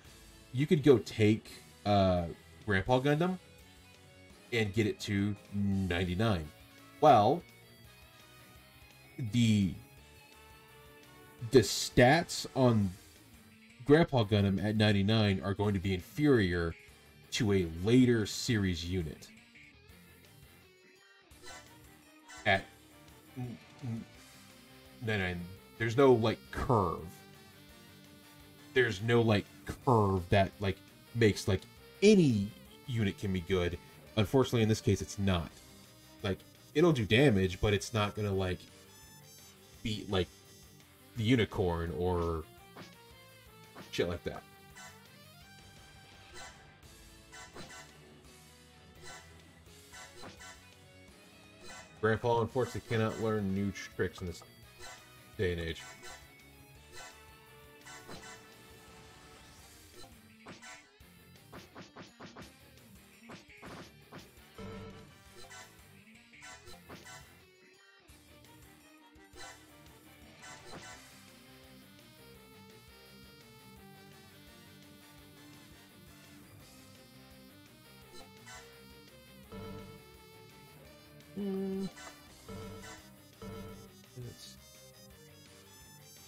you could go take Grandpa Gundam and get it to 99. Well, the stats on Grandpa Gundam at 99 are going to be inferior to a later series unit at 99. There's no, like, curve. There's no, like, curve that like makes like any unit can be good. Unfortunately, in this case, it's not. Like, it'll do damage, but it's not gonna like beat like the unicorn or shit like that. Grandpa unfortunately cannot learn new tricks in this day and age.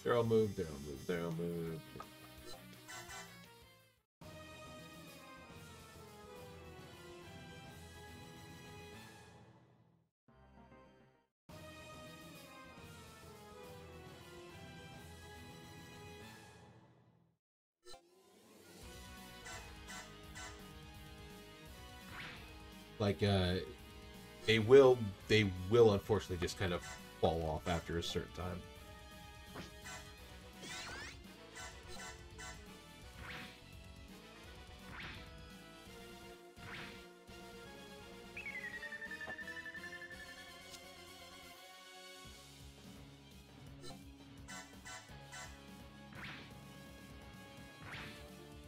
They're all moved, they're all moved, they're all moved. Like, they will unfortunately just kind of fall off after a certain time.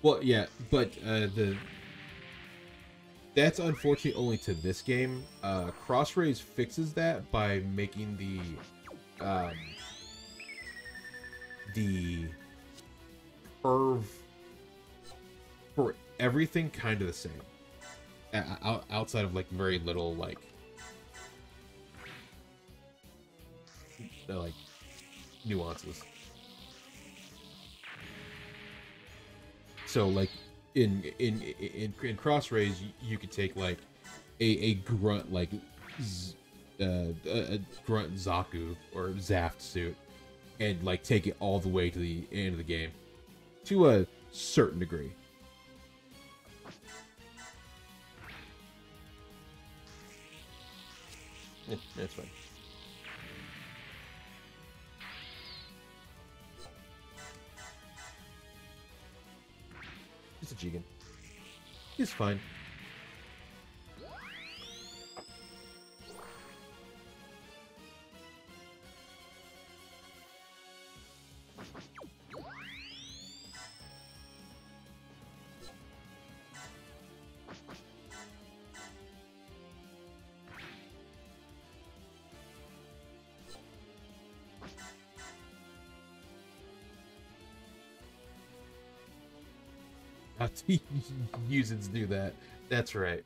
Well, yeah, but that's unfortunate only to this game. Crossrays fixes that by making the curve for everything kind of the same, outside of like very little like nuances. So like in Crossrays, you could take like a grunt like a grunt Zaku or Zaft suit and like take it all the way to the end of the game to a certain degree. That's fine. Just a Jigen. He's fine. Users do that. That's right.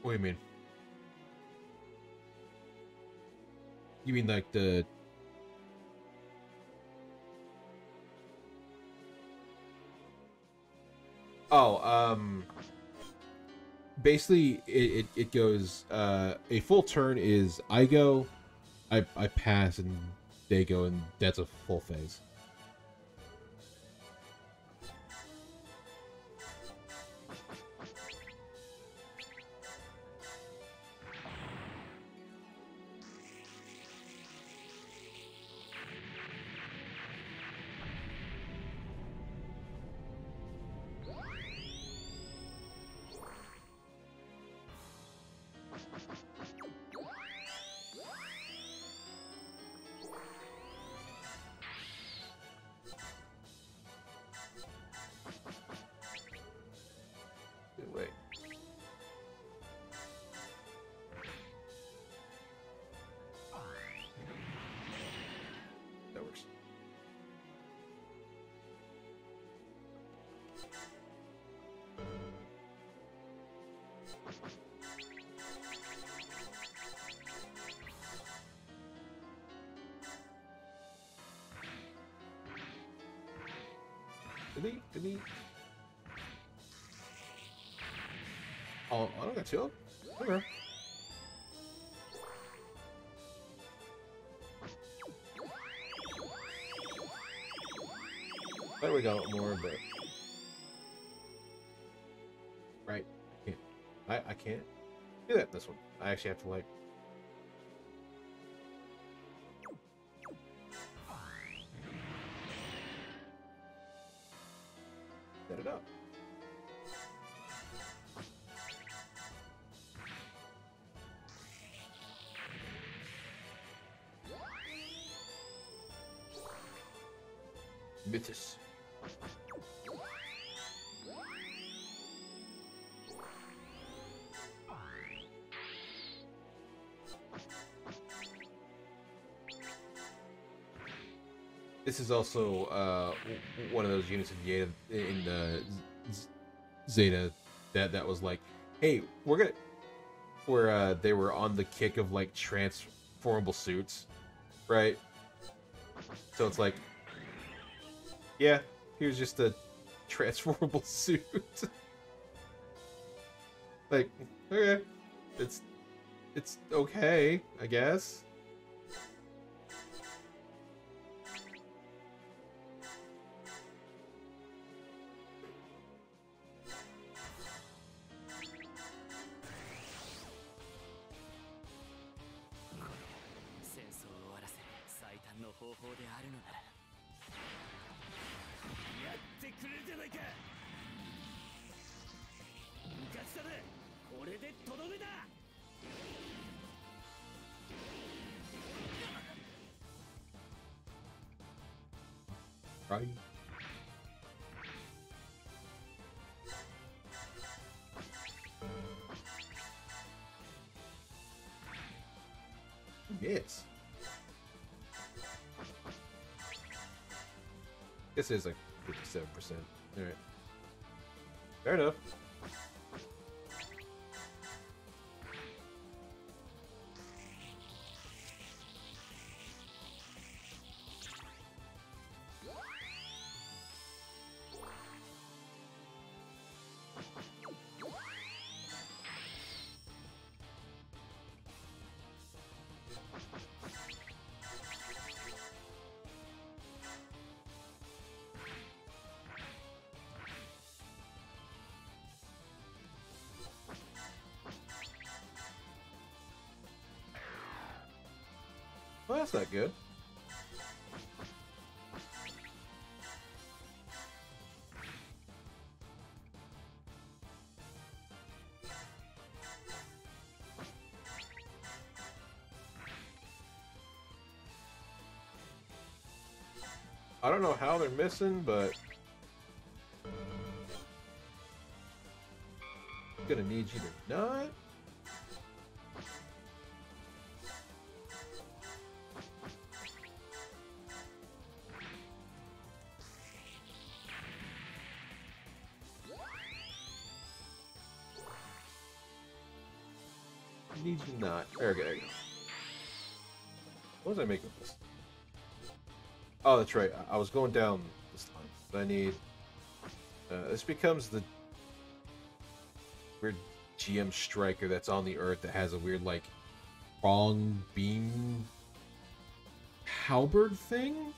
What do you mean? You mean like the... Oh, basically it goes, a full turn is I go, I pass, and they go, and that's a full phase. Delete. Oh, I don't got two. Okay. There we go, more, but right. I can't do that in this one. I actually have to like set it up. Mythos. This is also one of those units in Zeta that was like, hey, where they were on the kick of like transformable suits, right? So it's like, yeah, here's just a transformable suit. Like, okay, it's okay, I guess. Right. Yes. This is like 57%. Alright. Fair enough. Well, that's not good. I don't know how they're missing, but I'm gonna need you to not. Need you not. There we go. What was I making this? Oh, that's right. I was going down this time. But I need... this becomes the weird GM striker that's on the Earth that has a weird, like, prong beam halberd thing?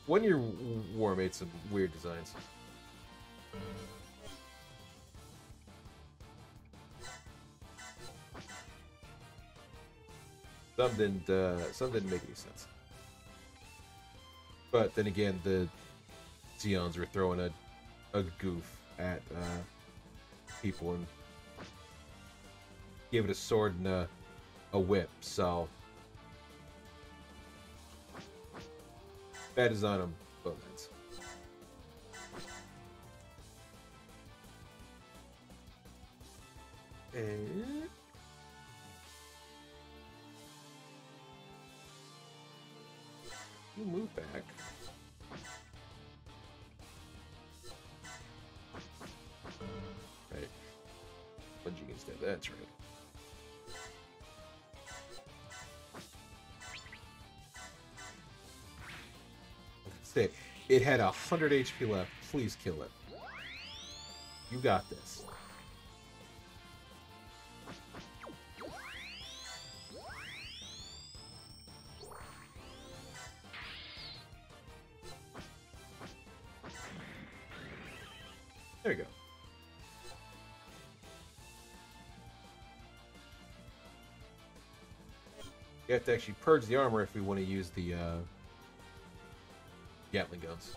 One Year War made some weird designs. Some didn't make any sense. But then again, the Zeons were throwing a goof at people and gave it a sword and a whip, so bad design on both ends. And you move back. understand. That's right. Say, it had 100 HP left. Please kill it. You got this. There you go. You have to actually purge the armor if we want to use the Gatling guns.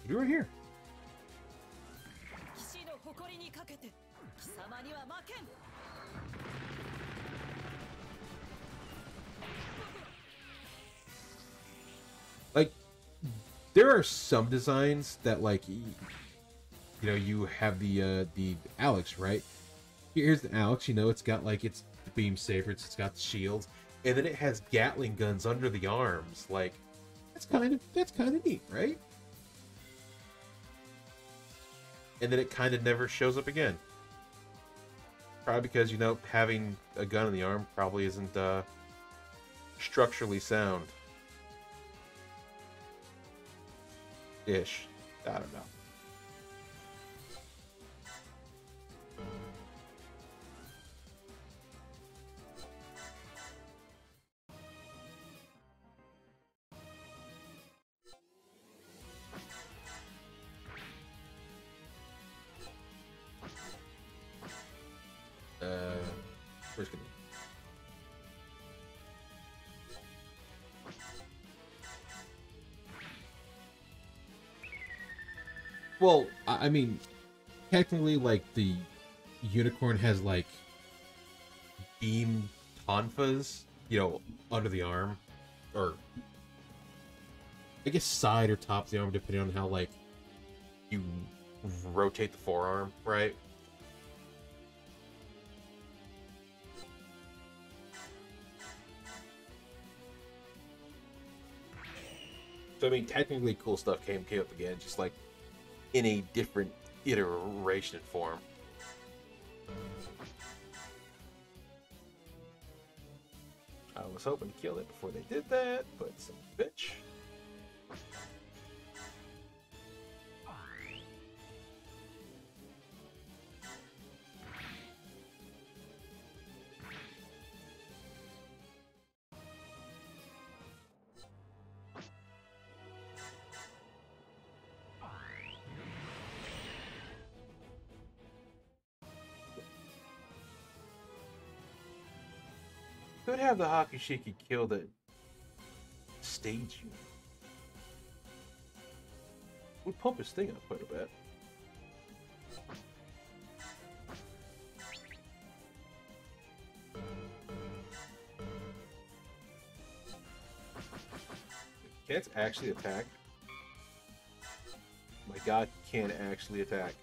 You're right here. Like, there are some designs that, like, you know, you have the Alex, right? Here's the Alex, you know, it's got, like, its beam sabers, it's got the shields, and then it has Gatling guns under the arms. Like, that's kind of neat, right? And then it kind of never shows up again. Probably because, you know, having a gun in the arm probably isn't structurally sound. Ish. I don't know. Where's it? Well, I mean, technically, like, the unicorn has, like, beam tonfas, you know, under the arm, or I guess side or top of the arm, depending on how, like, you rotate the forearm, right? So, I mean, technically cool stuff came up again, just like in a different iteration and form. I was hoping to kill it before they did that, but some bitch. Could have the Hakushiki kill the stage unit. Would pump his thing up quite a bit. Can't actually attack. My god, can't actually attack.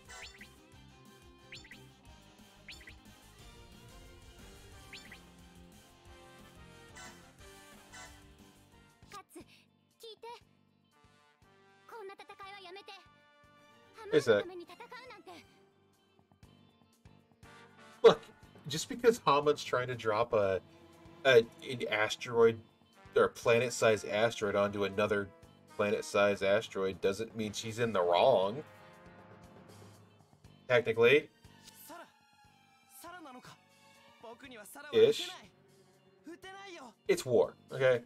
Is that? Look, just because Hamad's trying to drop an asteroid or planet-sized asteroid onto another planet-sized asteroid doesn't mean she's in the wrong. Technically. Ish. It's war, okay?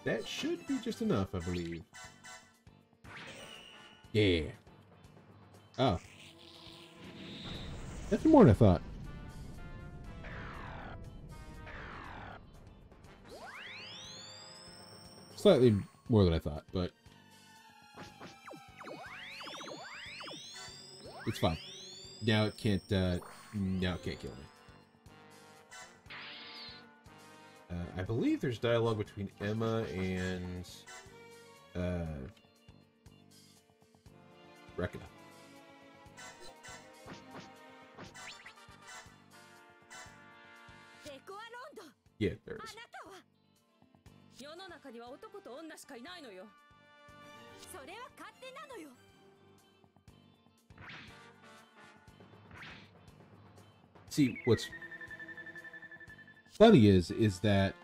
That should be just enough, I believe. Yeah. Oh. That's more than I thought. Slightly more than I thought, but it's fine. Now it can't No, can't kill me. I believe there's dialogue between Emma and Rekka. Yeah, there is. See, what's funny is that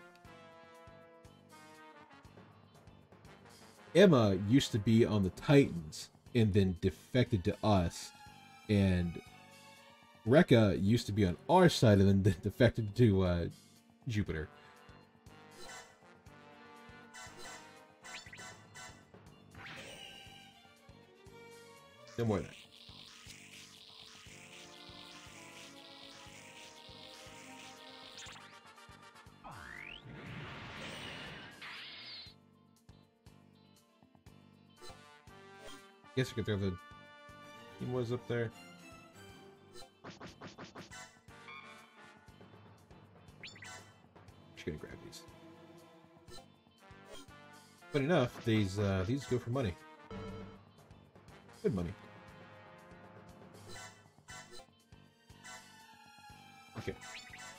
Emma used to be on the Titans and then defected to us, and Rekka used to be on our side and then defected to Jupiter. No more of that. Guess we could throw the Teamos up there. Just gonna grab these. But enough, these go for money. Good money. Okay.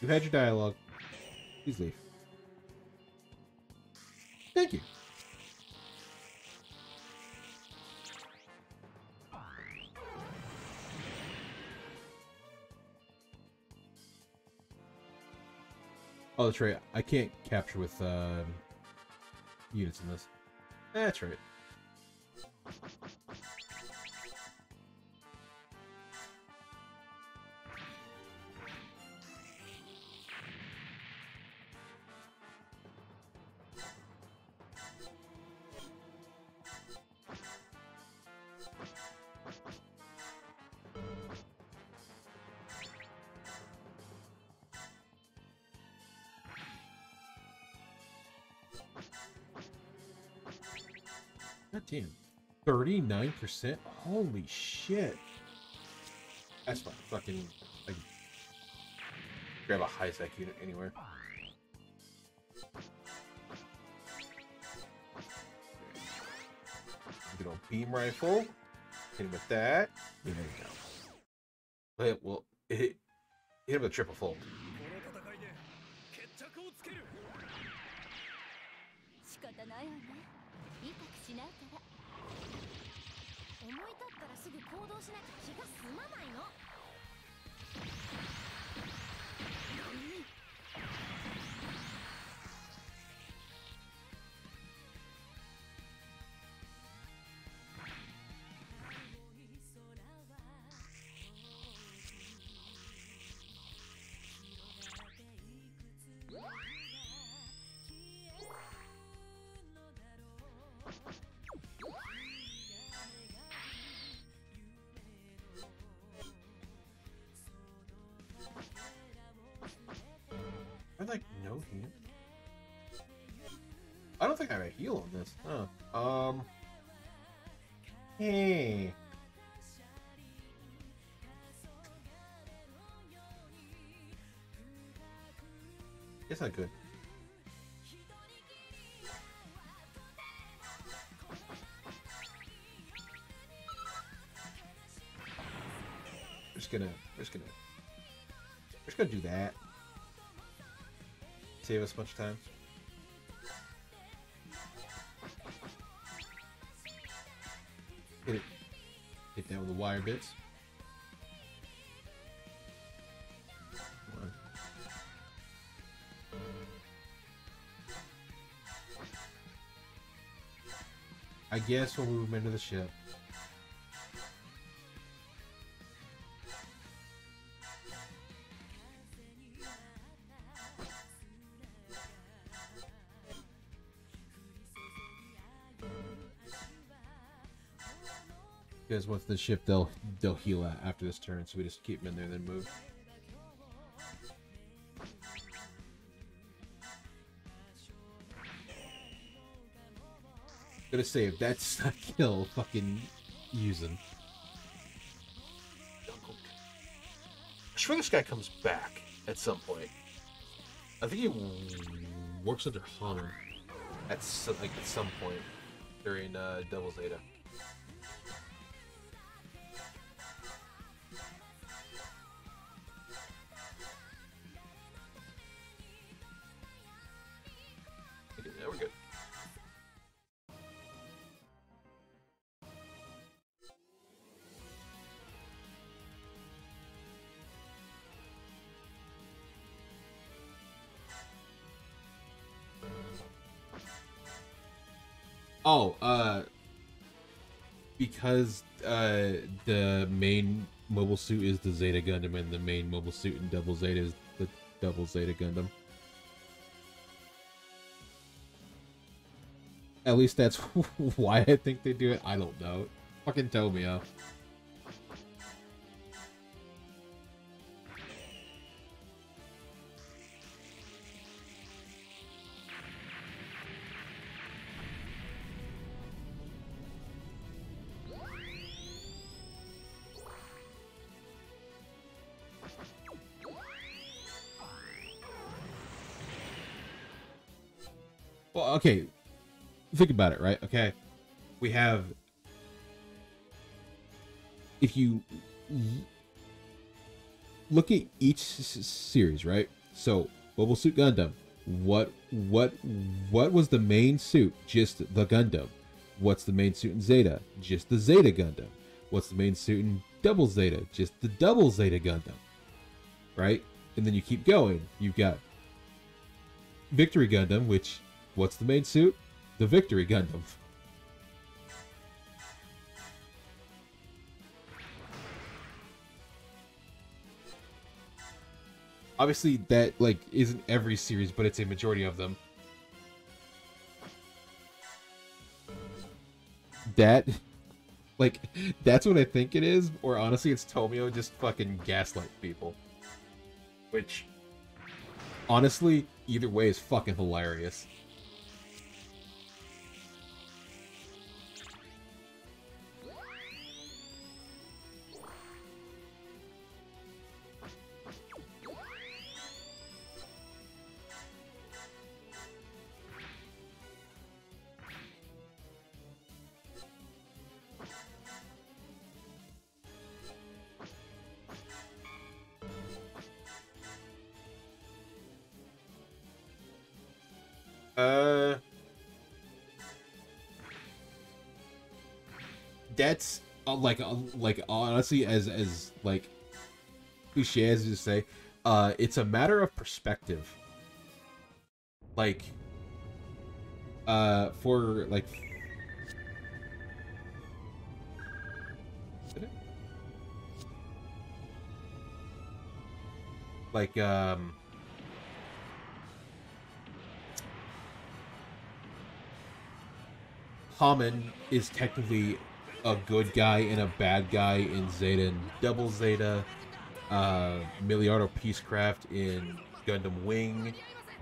You had your dialogue. Please leave. Thank you. Oh, that's right. I can't capture with units in this. That's right. God damn. 39%? Holy shit. That's fine. Fucking, like, grab a high-sec unit anywhere. Good old beam rifle. Hit him with that. There you go. But, well, hit him with a triple fold. I like no heal. I don't think I have a heal on this. Huh. Hey. Guess I could. Just gonna do that. Save us a bunch of time. Hit it. Hit that with the wire bits. Come on. I guess we'll move him into the ship. Because once the ship, they'll heal after this turn, so we just keep them in there, then move. Gonna say, if that's not kill, fucking use him. swear this guy comes back at some point. I think he works under Hamon at some point during Double Zeta. Okay, yeah, we're good. Oh, because the main mobile suit is the Zeta Gundam, and the main mobile suit in Double Zeta is the Double Zeta Gundam. At least that's why I think they do it. I don't know. Fucking tell me, huh? Well, okay. Think about it, right? Okay. We have... If you look at each series, right? So, Mobile Suit Gundam. What was the main suit? Just the Gundam. What's the main suit in Zeta? Just the Zeta Gundam. What's the main suit in Double Zeta? Just the Double Zeta Gundam. Right? And then you keep going. You've got Victory Gundam, which... What's the main suit? The Victory Gundam. Obviously, that, like, isn't every series, but it's a majority of them. That... Like, that's what I think it is, or honestly, it's Tomio just fucking gaslight people. Which, honestly, either way is fucking hilarious. That's like honestly, as like cliche as you say, it's a matter of perspective. Like, for like, like Hamon is technically a good guy and a bad guy in Zeta and Double Zeta. Miliardo Peacecraft in Gundam Wing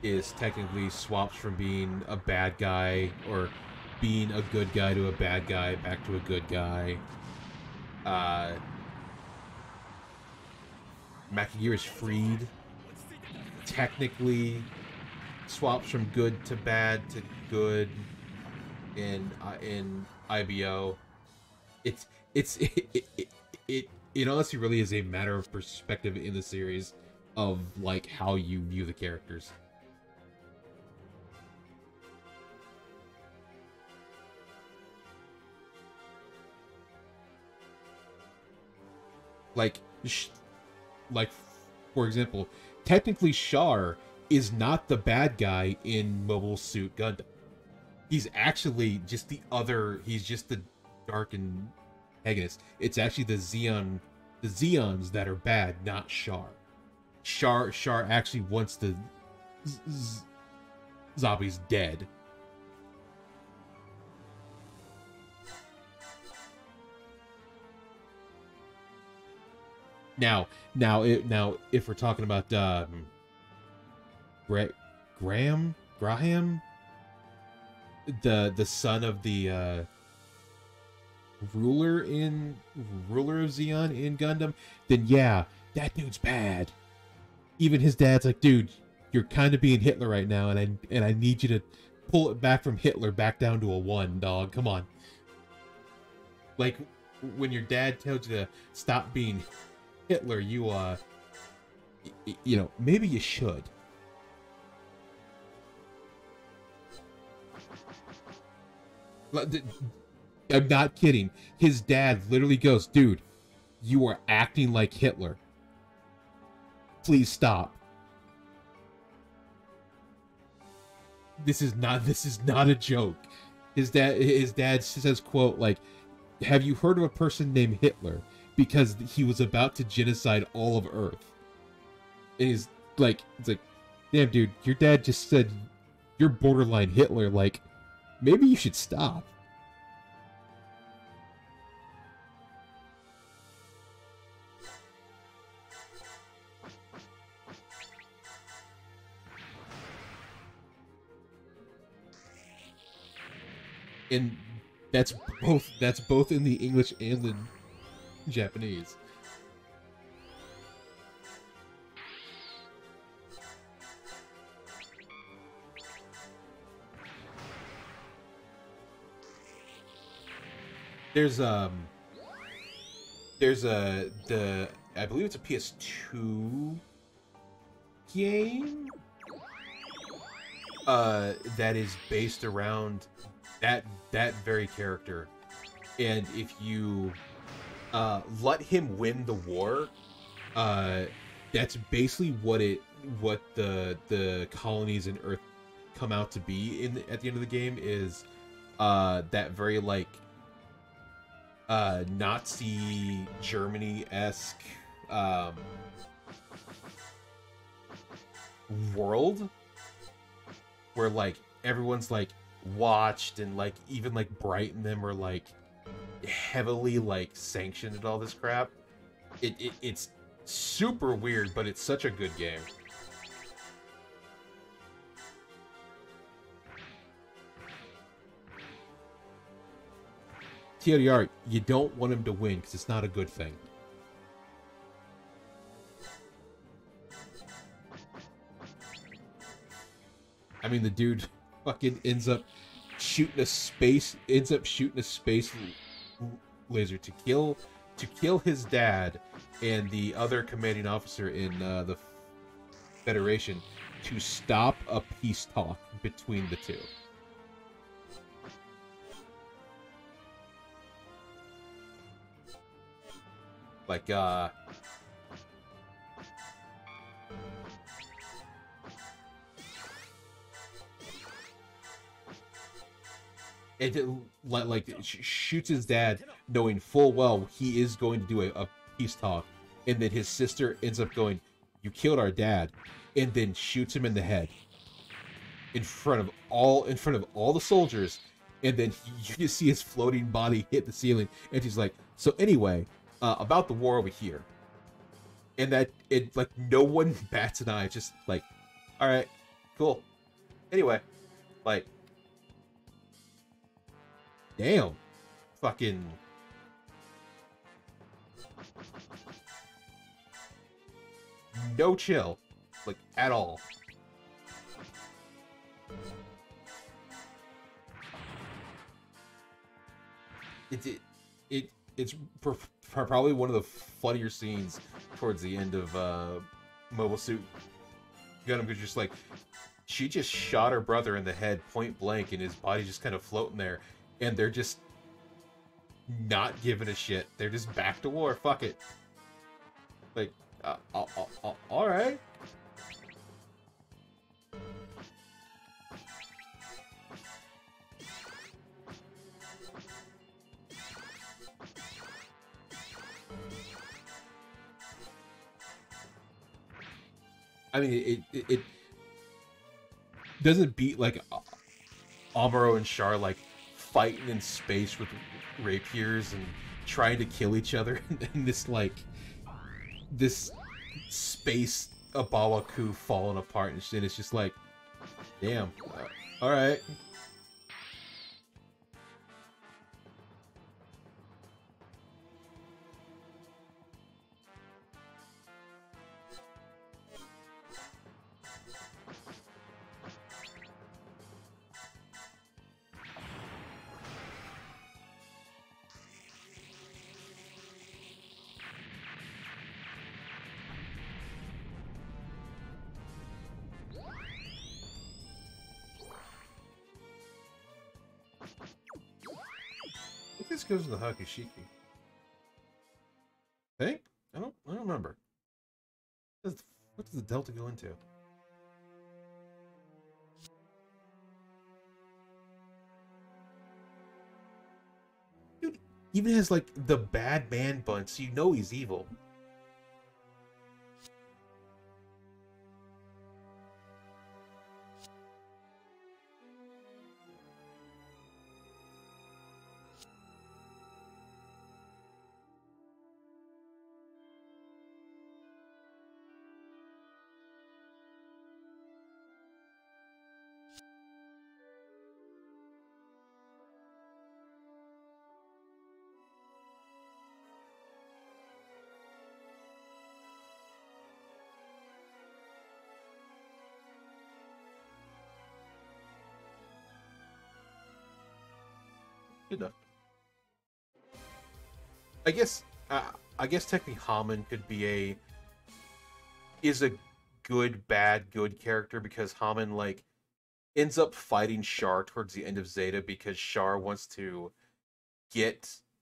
is technically swaps from being a bad guy or being a good guy to a bad guy back to a good guy. Makigira's Freed technically swaps from good to bad to good in IBO. It honestly really is a matter of perspective in the series of like how you view the characters. Like for example, technically Char is not the bad guy in Mobile Suit Gundam. He's actually just the other. He's just the dark antagonist. It's actually the Zeons that are bad, not Char. Char actually wants the zombies dead. Now, if we're talking about Graham, the son of the ruler of Zeon in Gundam, then yeah, that dude's bad. Even his dad's like, dude, you're kind of being Hitler right now, and I need you to pull it back from Hitler back down to a 1, dog. Come on. Like, when your dad tells you to stop being Hitler, you know, maybe you should. I'm not kidding. His dad literally goes, dude, you are acting like Hitler. Please stop. This is not a joke. His dad says, quote, like, have you heard of a person named Hitler? Because he was about to genocide all of Earth. And he's like, it's like, damn, dude, your dad just said you're borderline Hitler. Like, maybe you should stop. And that's both in the English and the Japanese. There's I believe it's a PS2 game that is based around that very character, and if you let him win the war, that's basically what the colonies in Earth come out to be at the end of the game is that very like Nazi Germany-esque world where like everyone's like watched and like even like Bright and them are like heavily like sanctioned and all this crap. It's super weird, but it's such a good game. TLDR, you don't want him to win because it's not a good thing. I mean, the dude fucking ends up shooting a space laser to kill his dad and the other commanding officer in the Federation to stop a peace talk between the two. Like, shoots his dad knowing full well he is going to do a peace talk, and then his sister ends up going, you killed our dad, and then shoots him in the head in front of all the soldiers, and then you just see his floating body hit the ceiling, and she's like, so anyway, about the war over here. And that it like no one bats an eye, just like, all right, cool. Anyway, like, damn, fucking no chill, like at all. It's probably one of the funnier scenes towards the end of Mobile Suit Gundam, because just like, she just shot her brother in the head point blank, and his body's just kind of floating there, and they're just not giving a shit. They're just back to war. Fuck it. Like, all right. I mean, it doesn't beat like Amuro and Char like fighting in space with rapiers and trying to kill each other in this like this space Abawaku falling apart and shit. It's just like, damn, all right. this goes in the Hakushiki. Think? I don't remember. What does the Delta go into? Dude, even has like the bad man bun, so you know he's evil. Good enough. I guess technically Haman could be is a good character because Haman like ends up fighting Char towards the end of Zeta because Char wants to get